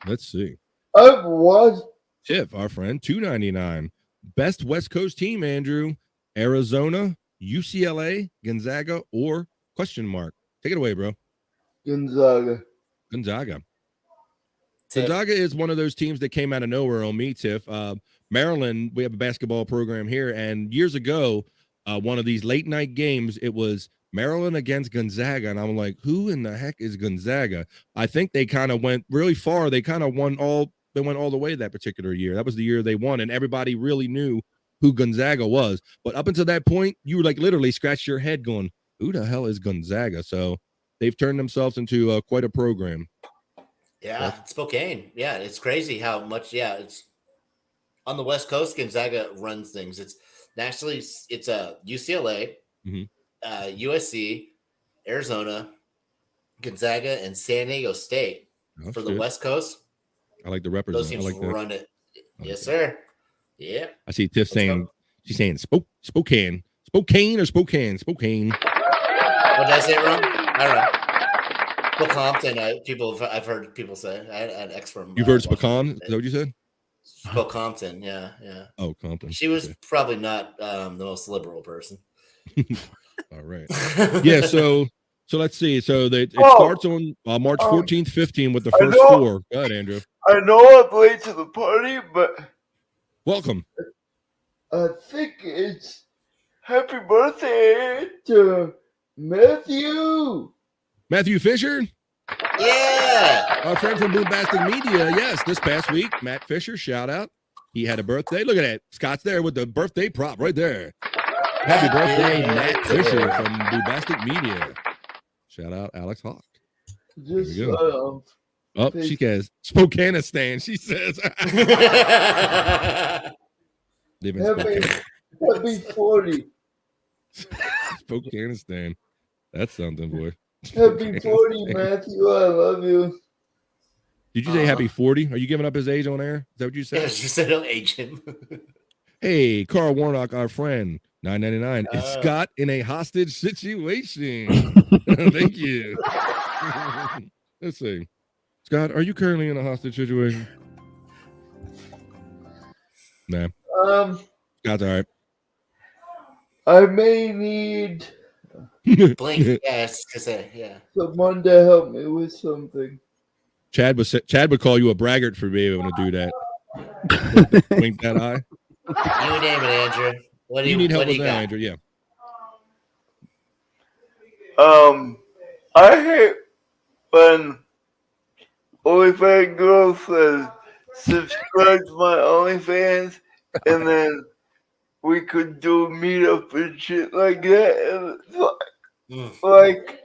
Let's see. I've watched. Tiff, our friend, $2.99. Best West Coast team, Andrew. Arizona, UCLA, Gonzaga, or ? Take it away, bro. Gonzaga. Gonzaga Tiff. is one of those teams that came out of nowhere on me, Tiff. Maryland, we have a basketball program here, and years ago, one of these late night games, it was Maryland against Gonzaga, and I'm like, who in the heck is Gonzaga? I think they kind of went really far. They kind of won all they went all the way that particular year. That was the year they won, and everybody really knew who Gonzaga was. But up until that point, you were like literally scratch your head going, who the hell is Gonzaga? So they've turned themselves into quite a program. Yeah, Spokane. Yeah, it's crazy how much. Yeah, it's on the West Coast. Gonzaga runs things. It's nationally. It's UCLA, USC, Arizona, Gonzaga, and San Diego State for the West Coast. I like the represent. Those teams I like that. run it. Yes, sir. Yeah. I see Tiff saying she's saying Spokane or Spokane. What did I say wrong? I don't know. Compton. I've heard people say. I had an ex from. You've heard Spokane? Is that what you said? Compton. Yeah. Oh, Compton. She was probably not the most liberal person. All right. Yeah. So let's see. So it starts on March 14th, 15th with the first 4. Go ahead, Andrew. I know I'm late to the party, but welcome. I think it's happy birthday to Matthew Fisher. Yeah. Our friend from Bombastic Media. Yes, this past week, Matt Fisher, shout out. He had a birthday. Look at that. Scott's there with the birthday prop right there. Happy birthday, Matt Fisher from Bombastic Media. Shout out Alex Hawk. Just she says Spokanistan. She says. Happy 40. Spokanistan. That's something, boy. Happy 40, Matthew. I love you. Did you say happy 40? Are you giving up his age on air? Is that what you said? Yeah, she said I'll age him. Hey, Carl Warnock, our friend, $9.99. Is Scott in a hostage situation? Thank you. Let's see. Scott, are you currently in a hostage situation? Nah. Scott's all right. I may need Blink. Yeah. someone to help me with something. Chad would call you a braggart for being able to do that. Wink that eye. You name it, Andrew. What do you need help what do with you that, got? Andrew? Yeah. I hate when OnlyFans girl says subscribe to my OnlyFans, and then we could do a meetup and shit like that. And it's like,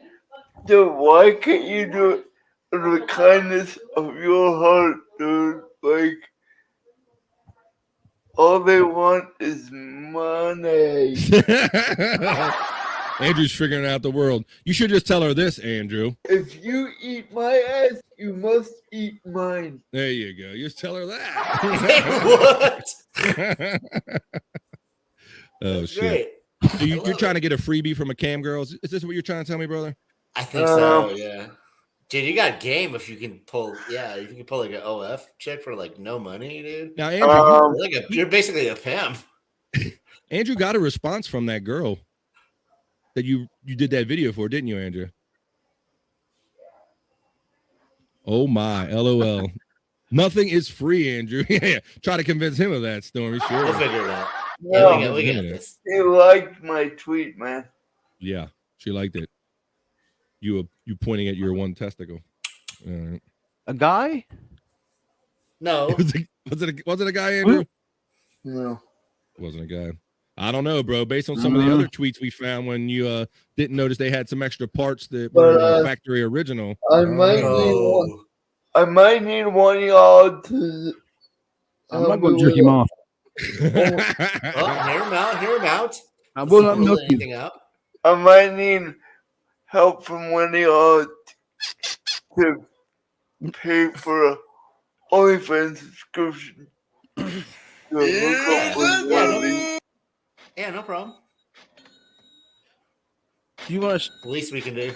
dude, why can't you do it in the kindness of your heart, dude? Like, all they want is money. Andrew's figuring out the world. You should just tell her this, Andrew. If you eat my ass, you must eat mine. There you go. Just tell her that. What? Oh, That's shit. great. So you're trying to get a freebie from a cam girl? Is this what you're trying to tell me, brother? I think so, yeah. Dude, you got game if you can pull, if you can pull like an OF chick for like no money, dude. Now, Andrew, you're basically a pimp. Andrew got a response from that girl that you did that video for, didn't you, Andrew? Oh my, LOL. Nothing is free, Andrew. Yeah, try to convince him of that, Stormy. Sure. We'll figure it out. No, Yeah, we got this. he liked my tweet, man. Yeah, she liked it. You pointing at your one testicle. All right. A guy? No. Was it a guy, Andrew? No. It wasn't a guy. I don't know, bro. Based on some of the other tweets we found when you didn't notice they had some extra parts that were factory original. I might need one of y'all to. I'm not going to jerk him off. Hear him out. I will not milk you. Anything out. I might need help from one of y'all to pay for a OnlyFans subscription. Yeah, no problem. You want to? The least we can do.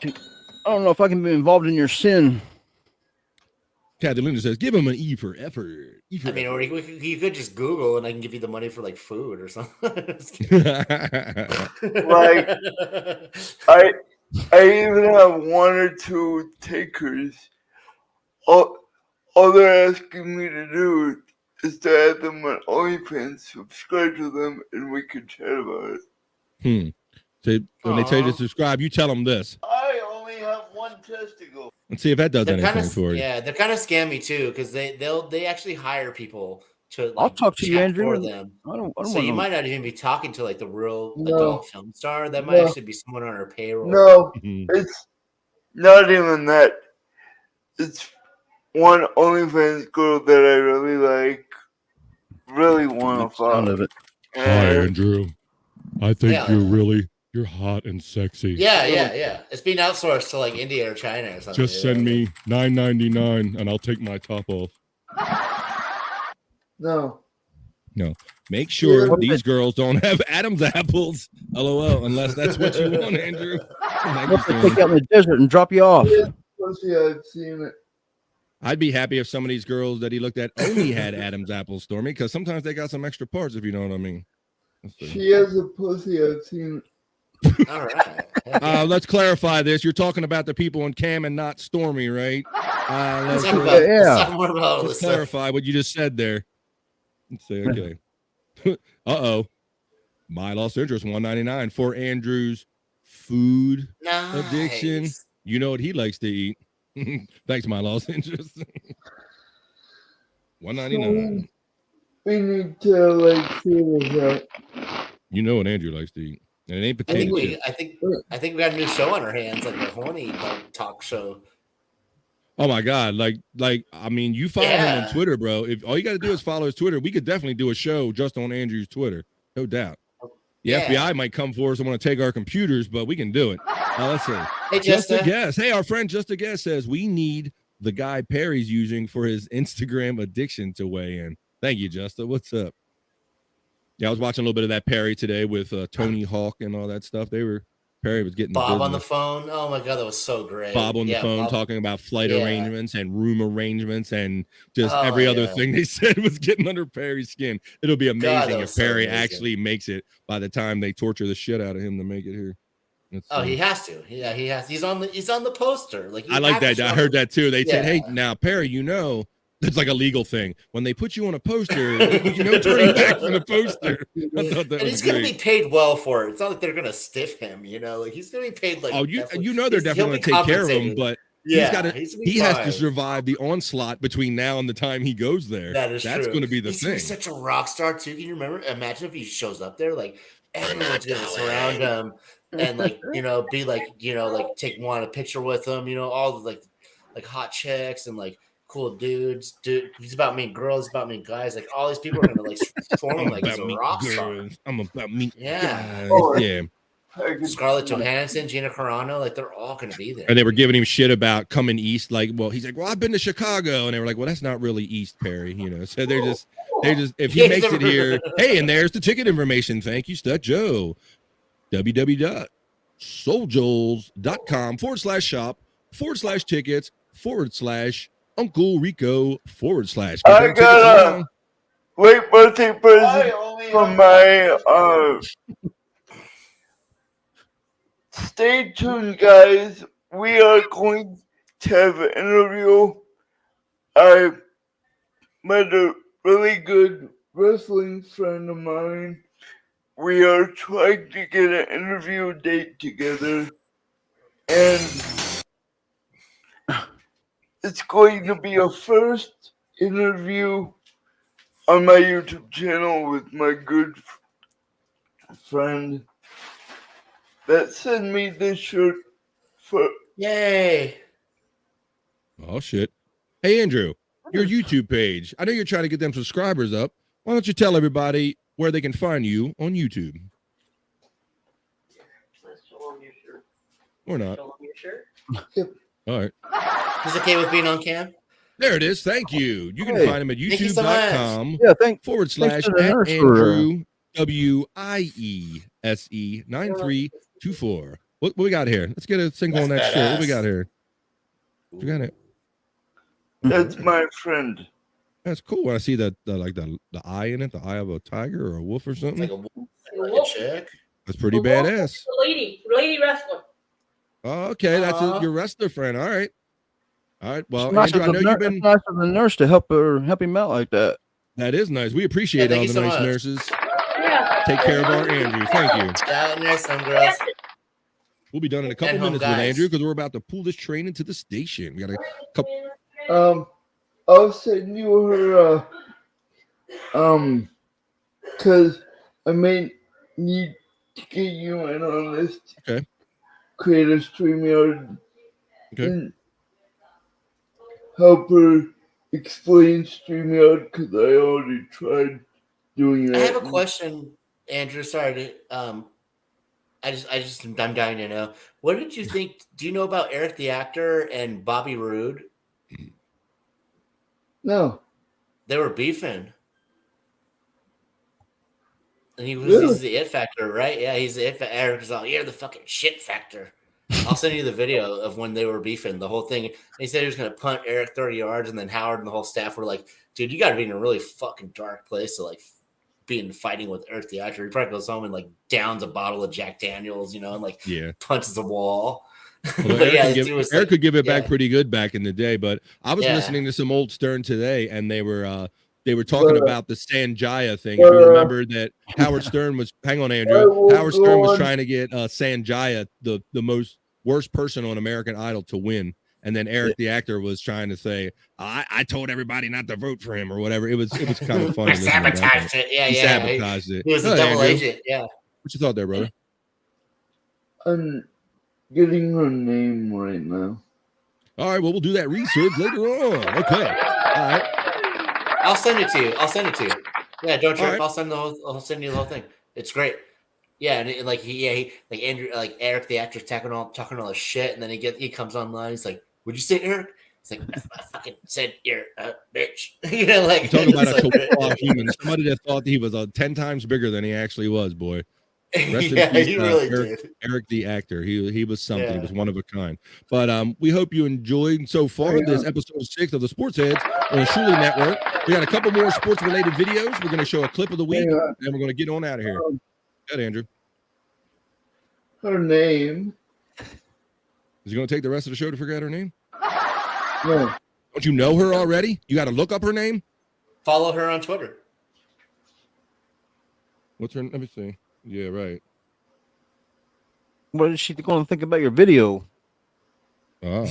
I don't know if I can be involved in your sin. Catalina says, "Give him an E for effort." I mean, or you could just Google, and I can give you the money for like food or something. Like, I even have one or two takers. All they're asking me to do is to add them on OnlyFans, subscribe to them, and we can chat about it. So when they tell you to subscribe, you tell them this. I only have one testicle. Let's see if that does They're anything kinda, for you. yeah, they're kind of scammy too because they actually hire people to like, I'll talk to you, chat Andrew. for them. I don't So want you to. might not even be talking to like the real No. adult film star. That might No. actually be someone on her payroll. No, Mhm. it's not even that. It's one OnlyFans girl that I really like, really want to Sound fuck. of it. Hi, And Andrew. I think Yeah. you're hot and sexy. Yeah. It's being outsourced to like India or China or something. Just send me $9.99 and I'll take my top off. no, Make sure Yeah. these girls don't have Adam's apples. LOL, unless that's what you want, Andrew. What if they take you out in the desert and drop you off? pussy, I've seen it. I'd be happy if some of these girls that he looked at only had Adam's apples, Stormy, because sometimes they got some extra parts, if you know what I mean. She has a pussy, I've seen it. All right. Let's clarify this. You're talking about the people in Cam and not Stormy, right? Let's Let's, talk uh, about, Yeah. let's talk more about all let's this stuff. clarify what you just said there. Let's say, okay. Uh-oh. My lost interest, $199 for Andrew's food addiction. Nice. You know what he likes to eat. Thanks, my lost interest. $199. We need to like figure this out. You know what Andrew likes to eat. And it ain't I think potato chips. I think we got a new show on our hands, like a horny like talk show. Oh my God. Like, I mean, you follow him Yeah. on Twitter, bro. If all you got to do is follow his Twitter, we could definitely do a show just on Andrew's Twitter. No doubt. The Yeah. FBI might come for us and want to take our computers, but we can do it. Let's see. Hey, Just a Jessica. guess. Hey, our friend Just a Guess says we need the guy Perry's using for his Instagram addiction to weigh in. Thank you, Justa. What's up? Yeah, I was watching a little bit of that Perry today with Tony Hawk and all that stuff. Perry was getting Bob on the business. phone. Oh my god, that was so great. Bob on the Yeah, phone Bob- talking about flight Yeah. arrangements and room arrangements and just Oh, every other yeah. thing they said was getting under Perry's skin. It'll be God, amazing that if was so Perry amazing. actually makes it by the time they torture the shit out of him to make it here. Let's Oh, see. he has to. Yeah, he has. He's on the poster. Like you I like have to that. show I heard him. that too. They said, Yeah. "Hey, now Perry, you know that's like a legal thing. When they put you on a poster, you know, turning back from the poster." I thought that And was he's gonna great. be paid well for it. It's not like they're gonna stiff him, you know. Like he's gonna be paid like. Oh, you definitely- know they're he's- definitely he'll going to be take care of him, compensated. but Yeah, he has to survive the onslaught between now and the time he goes there. That is That's true. going to be the He's gonna thing. be such a rock star too. Can you remember? Imagine if he shows up there, like everyone's gonna surround him and like be like like want a picture with him. You know, all the like hot chicks and like cool dudes. Dude, he's about me girls, about me guys. Like all these people are gonna like swarm him like he's a rock star. I'm about me. Yeah. Oh, Yeah. Scarlett Johansson, Gina Carano, like they're all gonna be there. And they were giving him shit about coming east. Like, well, he's like, well, I've been to Chicago, and they were like, well, that's not really East, Perry. You know, so they're just if he Yeah, makes he's it here, hey, and there's the ticket information. Thank you, Stud Joe. www.souljoles.com/shop/tickets/Uncle Rico /. I got a late birthday present from my Stay tuned, guys. We are going to have an interview. I met a really good wrestling friend of mine. We are trying to get an interview date together, and it's going to be a first interview on my YouTube channel with my good friend that sent me this shirt for. Yay! Oh shit! Hey Andrew, your YouTube page. I know you're trying to get them subscribers up. Why don't you tell everybody where they can find you on YouTube? Or not. All right. He's okay with being on cam? There it is. Thank you. You can Hey. find him at Thank you so much. youtube.com Yeah, thanks / to the at nurse Andrew WIESE 9324. What we got here? Let's get a single on that That's shirt. What we badass. got here? What you got it? That's my friend. That's cool. I see the eye in it, the eye of a tiger or a wolf or It's something. like a chick. That's pretty badass. Lady wrestler. Oh, okay, that's Aw. your wrestler friend. All right. Well, It's nice Andrew, I of know the you've nur- been. it's nice of the nurse to help him out like that. That is nice. We appreciate Yeah, all thank the you so nice much. nurses. Yeah. Take care of our Andrew. Thank you. Shout out, nice son, girls. We'll be done in a couple minutes with Andrew because we're about to pull this train into the station. We got a couple. I'll send you her. Because I may need to get you in on this. Okay. Create a StreamYard. Okay. And help her explain StreamYard because I already tried doing that. I have a question, Andrew. Sorry to I'm dying to know. What did you think? Do you know about Eric the actor and Bobby Roode? No. They were beefing. And he's the it factor, right? Yeah, he's the it factor. Eric is all, you're the fucking shit factor. I'll send you the video of when they were beefing, the whole thing. He said he was going to punt Eric 30 yards, and then Howard and the whole staff were like, dude, you got to be in a really fucking dark place to, like, fighting with Eric the actor. He probably goes home and, like, downs a bottle of Jack Daniels, and, like, punches a wall. Well, Eric could give it back pretty good back in the day, but I was listening to some old Stern today, and they were talking about the Sanjaya thing. If you remember that Howard Stern was, hang on, Andrew. Howard Stern was trying to get Sanjaya, the worst person on American Idol, to win. And then Eric the actor was trying to say, I told everybody not to vote for him or whatever. It was kind of funny. I sabotaged it. Yeah, he sabotaged it. He was a double agent. Yeah. What you thought there, brother? I'm getting her name right now. All right, well, we'll do that research later on. Okay. All right. I'll send it to you. Yeah, don't trip. Right. I'll send you the whole thing. It's great. Yeah, and like Andrew, like Eric the actor's talking all this shit, and then he comes online. He's like, "Would you say Eric?" He's like, "I fucking said you're a bitch." Like you're talking about a total human. Somebody that thought he was 10 times bigger than he actually was, boy. Rest in peace, he really did. Eric the actor. He was something. Yeah. He was one of a kind. But we hope you enjoyed so far this episode 6 of the Sports Heads on the Shuli Network. We got a couple more sports related videos. We're going to show a clip of the week, and we're going to get on out of here. Go ahead, Andrew. Her name. Is he going to take the rest of the show to figure out her name? No. Don't you know her already? You got to look up her name? Follow her on Twitter. What's her? Let me see. Yeah, right. What is she going to think about your video? Oh.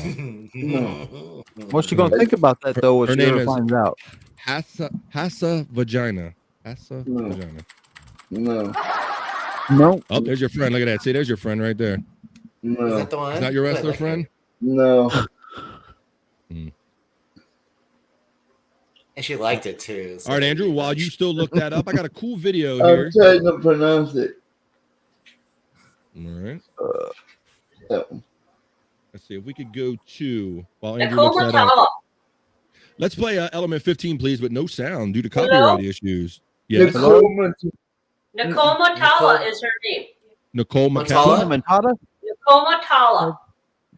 What's she going to think about that, though, if she ever finds out? Hassa Vagina. Hassa Vagina. No. Oh, there's your friend. Look at that. See, there's your friend right there. No. Is that the one? Is that your wrestler friend? No. Mm. And she liked it too. So. All right, Andrew, while you still look that up, I got a cool video here. I'm trying to pronounce it. All right. That one. Let's see if we could go to while Andrew looks that up. Let's play Element 15, please, with no sound due to copyright issues. Yes. Nicole Matala is her name. Nicole Matala? Nicole Matala.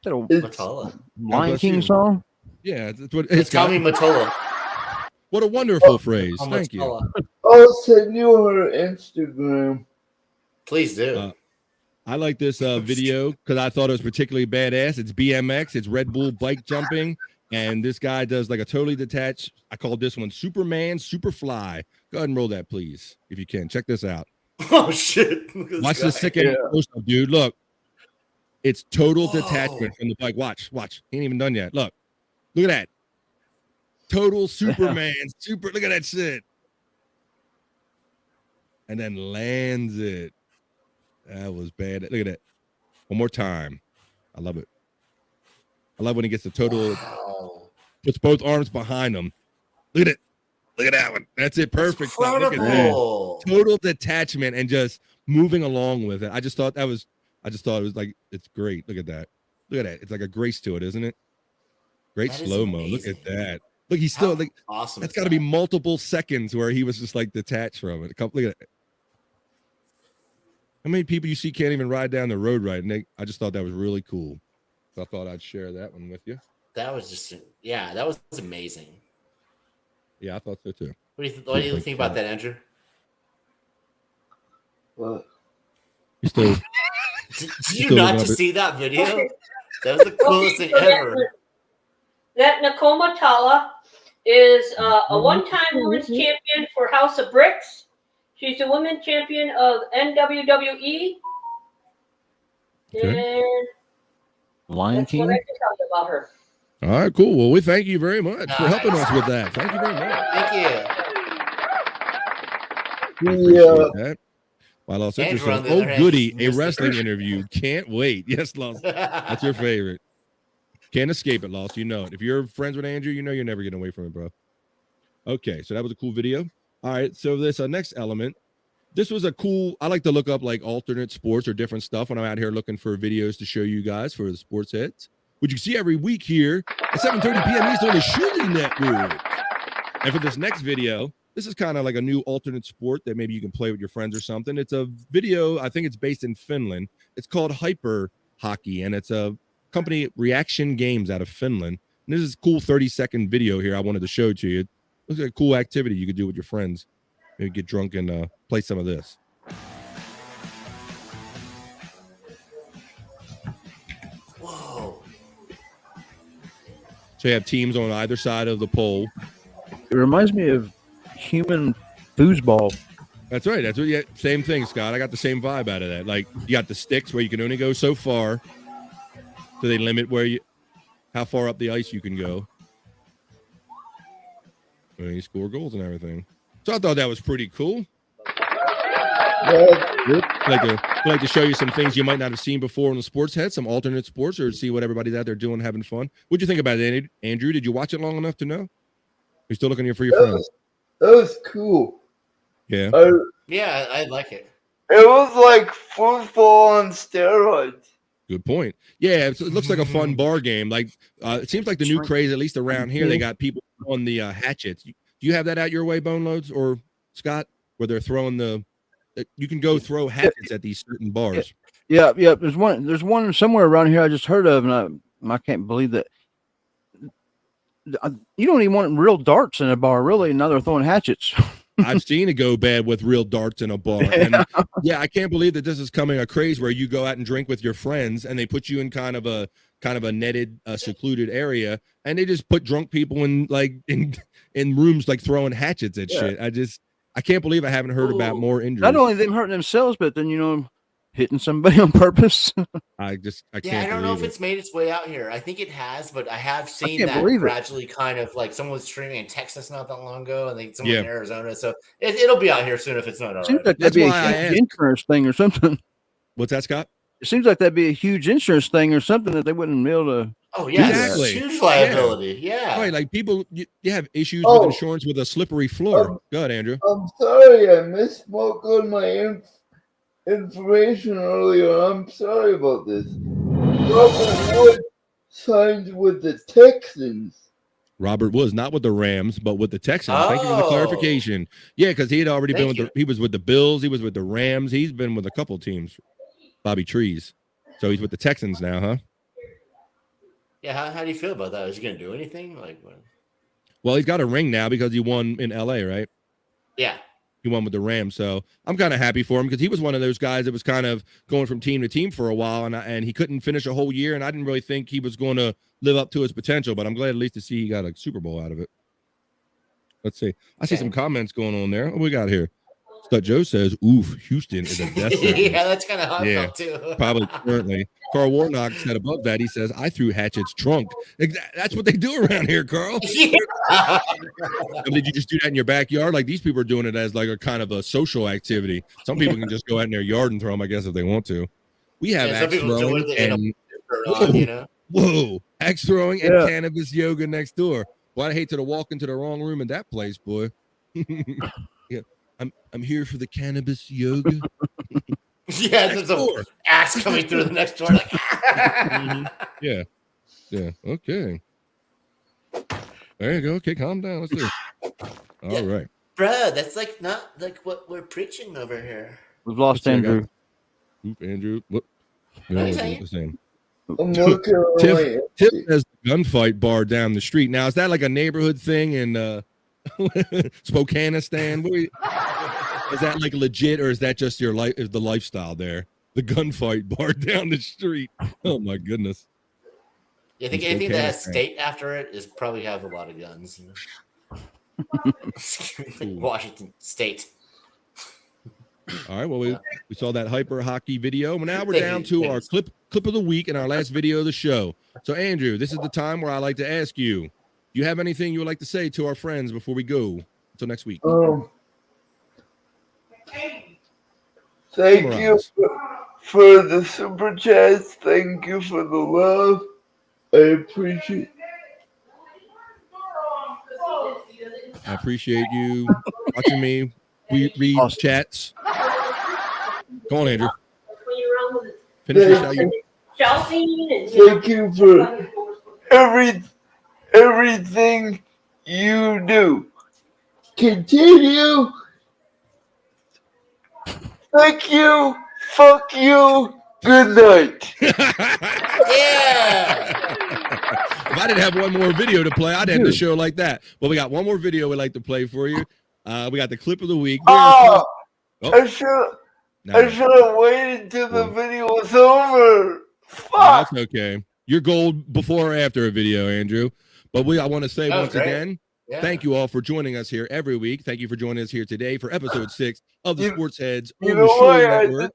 Matala. Lion King song? Yeah, it's Tommy Mottola. What a wonderful phrase. Thank you. I'll send you her Instagram. Please do. I like this video because I thought it was particularly badass. It's BMX. It's Red Bull bike jumping. And this guy does like a totally detached. I called this one Superman Superfly. Go ahead and roll that, please, if you can. Check this out. Oh, shit. Watch this sick dude. Look. It's total detachment from the bike. Watch. He ain't even done yet. Look at that. Total Superman. Look at that shit. And then lands it. That was bad. Look at that. One more time. I love it. I love when he gets the total. Wow. Puts both arms behind him. Look at it. Look at that one. That's it. Perfect. Look at that. Total detachment and just moving along with it. I just thought it was like, it's great. Look at that. It's like a grace to it, isn't it? Great slow-mo. Look at that. Look, he's still like awesome. That's got to be multiple seconds where he was just like detached from it. Look at it. How many people you see can't even ride down the road right? And I just thought that was really cool. So I thought I'd share that one with you. That was just, that was amazing. Yeah, I thought so too. What do you think about that, Andrew? What? Did you not just see that video? That was the coolest thing ever. That Nicole Matala is a one-time women's champion for House of Bricks. She's the women's champion of NWWE. Okay. Lion That's King. what I can tell you about her. All right, cool. Well, we thank you very much for helping us with that. Thank you very much. Thank you. We appreciate that. Wow, Los Andrew, Interesting. on the Oh, other hand, goody. just A missed it. wrestling interview. Can't wait. Yes, Los. That's your favorite. Can't escape it, Los. You know it. If you're friends with Andrew, you know you're never getting away from it, bro. Okay, so that was a cool video. All right, so this next element. This was a cool, I like to look up like alternate sports or different stuff when I'm out here looking for videos to show you guys for the sports heads, which you see every week here at 7:30 p.m. East on the Shuli Network. And for this next video, this is kind of like a new alternate sport that maybe you can play with your friends or something. It's a video, I think it's based in Finland. It's called Hyper Hockey, and it's a company, Reaction Games, out of Finland. And this is a cool 30-second video here I wanted to show to you. It looks like a cool activity you could do with your friends. Maybe get drunk and play some of this. Whoa. So you have teams on either side of the pole. It reminds me of human foosball. That's right. That's what. Yeah, same thing, Scott. I got the same vibe out of that. Like you got the sticks where you can only go so far. So they limit how far up the ice you can go. And you score goals and everything. So I thought that was pretty cool. I'd like to show you some things you might not have seen before on the sports head, some alternate sports, or see what everybody's out there doing, having fun. What'd you think about it, Andrew? Did you watch it long enough to know? You're still looking here for your friends. That was cool. Yeah. Yeah, I like it. It was like football on steroids. Good point. Yeah, it looks like a fun bar game. Like it seems like the new craze, at least around here, they got people on the hatchets. Do you have that out your way, Bone Loads or Scott, where they're throwing you can go throw hatchets at these certain bars? Yeah. There's one somewhere around here I just heard of, and I can't believe that. You don't even want real darts in a bar, really. And now they're throwing hatchets. I've seen it go bad with real darts in a bar. And yeah, I can't believe that this is coming a craze where you go out and drink with your friends and they put you in kind of a netted, secluded area, and they just put drunk people in rooms like throwing hatchets at shit. I can't believe I haven't heard about more injuries. Not only them hurting themselves, but then hitting somebody on purpose. I can't. I don't know if it's made its way out here. I think it has, but I have seen that gradually kind of like someone was streaming in Texas not that long ago, and then someone in Arizona. So it'll be out here soon if it's not already. Seems like that'd be a huge insurance thing or something. What's that, Scott? It seems like that'd be a huge insurance thing or something that they wouldn't be able to. Oh yeah, exactly. Huge liability. Yeah. Right, like people, you have issues with insurance with a slippery floor. Go ahead, Andrew. I'm sorry, I misspoke on my information earlier. I'm sorry about this. Robert Wood signed with the Texans. Robert Woods, not with the Rams, but with the Texans. Thank you for the clarification. Yeah, because he had already been he was with the Bills, he was with the Rams, he's been with a couple teams. Bobby Trees. So he's with the Texans now, huh? Yeah, how do you feel about that? Is he going to do anything? Well, he's got a ring now because he won in LA, right? Yeah. He won with the Rams. So I'm kind of happy for him because he was one of those guys that was kind of going from team to team for a while, and he couldn't finish a whole year, and I didn't really think he was going to live up to his potential, but I'm glad at least to see he got a Super Bowl out of it. Let's see. I see some comments going on there. What we got here? Stud Joe says, oof, Houston is a death sentence. Yeah, that's kind of how I felt too. Probably currently. Carl Warnock said above that, he says, I threw hatchets drunk. That's what they do around here, Carl. Yeah. Did you just do that in your backyard? Like these people are doing it as like a kind of a social activity. Some people can just go out in their yard and throw them, I guess, if they want to. We have axe throwing and whoa, axe throwing and cannabis yoga next door. Well, I hate to walk into the wrong room in that place, boy. Yeah. I'm here for the cannabis yoga. Yeah, there's a axe coming through the next door. Like, Yeah. Okay. There you go. Okay, calm down. Let's do it. All right, bro. That's like not like what we're preaching over here. We've lost Andrew. Oop, Andrew. What? No, it's the same. Tiff has the gunfight bar down the street. Now, is that like a neighborhood thing in Spokanistan? Is that like legit, or is that just your life? Is the lifestyle there? The gunfight bar down the street. Oh my goodness! Yeah, I think anything that has state after it is probably have a lot of guns. Washington State. All right. Well, we saw that hyper hockey video. Well, now we're down to our clip of the week and our last video of the show. So, Andrew, this is the time where I like to ask you, do you have anything you would like to say to our friends before we go until next week? Thank you for the super chats. Thank you for the love. I appreciate you watching me. We read chats. Go on, Andrew. Finish this out. Thank you for everything you do. Continue. Thank you. Fuck you. Good night. Yeah. If I didn't have one more video to play, I'd end the show like that. But we got one more video we'd like to play for you. We got the clip of the week. I should have waited till the video was over. Fuck. That's okay. Your goal before or after a video, Andrew. But I want to say once again, thank you all for joining us here every week. Thank you for joining us here today for episode 6 of the Sports Heads on the Shuli Network.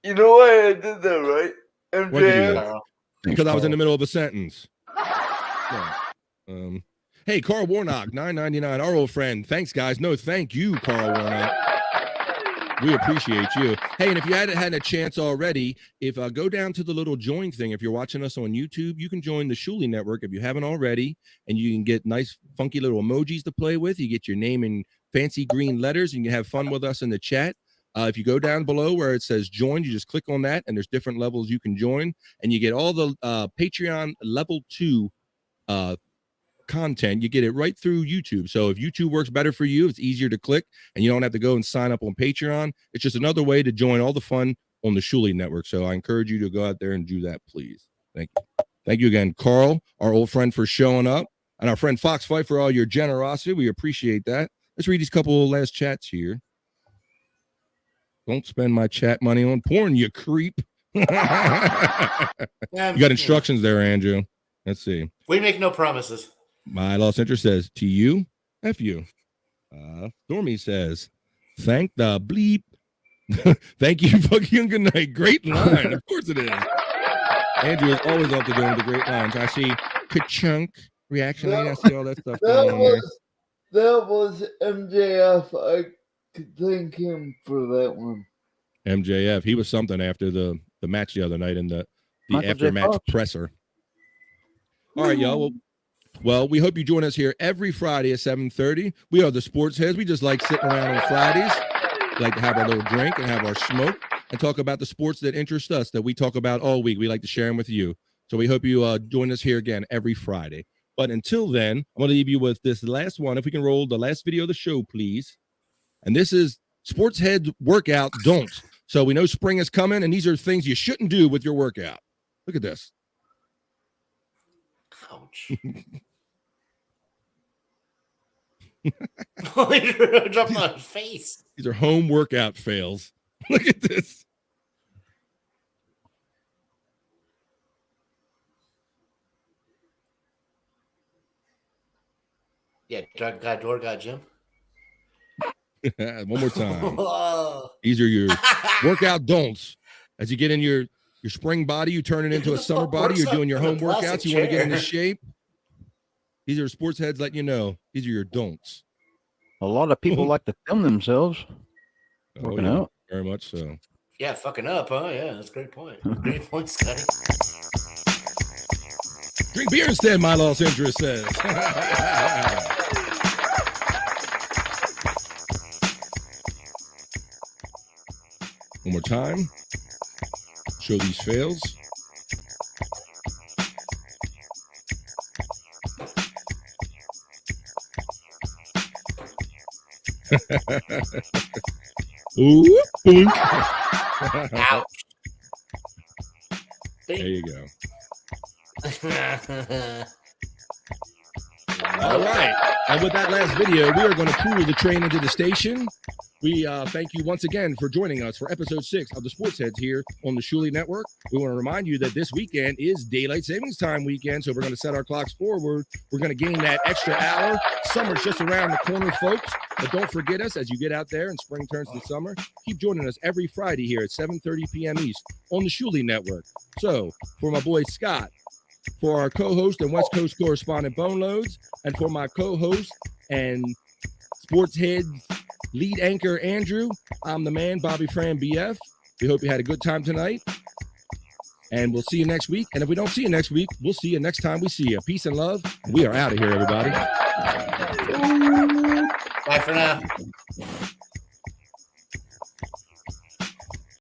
You know why I did that, right? MJF? Because I was in the middle of a sentence. Hey, Carl Warnock, $9.99, our old friend. Thanks, guys. No, thank you, Carl Warnock. We appreciate you. Hey, and if you hadn't had a chance already, if go down to the little join thing, if you're watching us on YouTube, you can join the Shuli Network if you haven't already, and you can get nice, funky little emojis to play with. You get your name in fancy green letters, and you can have fun with us in the chat. If you go down below where it says join, you just click on that, and there's different levels you can join, and you get all the Patreon level 2 content. You get it right through YouTube. So if YouTube works better for you, it's easier to click, and you don't have to go and sign up on Patreon. It's just another way to join all the fun on the Shuli Network. So I encourage you to go out there and do that, please. Thank you. Thank you again, Carl, our old friend, for showing up, and our friend Fox Fight for all your generosity. We appreciate that. Let's read these couple of last chats here. Don't spend my chat money on porn, you creep. You got instructions there, Andrew. Let's see. We make no promises. My lost interest says, to you, F you. Stormy says, thank the bleep. Thank you, fucking good night. Great line. Of course it is. Andrew is always up to doing the great lines. I see ka-chunk reaction. I see all that stuff going on there. That was MJF. I could thank him for that one. MJF. He was something after the match the other night in the after-match presser. All right, y'all. Well, we hope you join us here every Friday at 7:30. We are the Sports Heads. We just like sitting around on Fridays. We like to have our little drink and have our smoke and talk about the sports that interest us, that we talk about all week. We like to share them with you. So we hope you join us here again every Friday. But until then, I'm going to leave you with this last one. If we can roll the last video of the show, please. And this is Sports Heads workout don'ts. So we know spring is coming, and these are things you shouldn't do with your workout. Look at this. Ouch. Dropping on his face. These are home workout fails. Look at this. Yeah, God, door, God, Jim. One more time. These are your workout don'ts. As you get in your spring body, you turn it into a summer body. You're doing your home workouts. You want to get into shape. These are Sports Heads letting you know. These are your don'ts. A lot of people like to film themselves working out. Very much so. Yeah, fucking up, huh? Yeah, that's a great point. Great point, Scotty. Drink beer instead, my lost interest says. One more time. Show these fails. Ooh, boink. Ouch. There you go. All right. And with that last video, we are going to pull the train into the station. We thank you once again for joining us for episode 6 of the Sports Heads here on the Shuley Network. We want to remind you that this weekend is Daylight Savings Time weekend, so we're going to set our clocks forward. We're going to gain that extra hour. Summer's just around the corner, folks. But don't forget us as you get out there and spring turns to summer. Keep joining us every Friday here at 7:30 p.m. East on the Shuley Network. So for my boy Scott, for our co-host and West Coast correspondent Bone Loads, and for my co-host and Sports Heads lead anchor Andrew, I'm the man, Bobby Fran BF. We hope you had a good time tonight. And we'll see you next week. And if we don't see you next week, we'll see you next time we see you. Peace and love. We are out of here, everybody. Bye for now.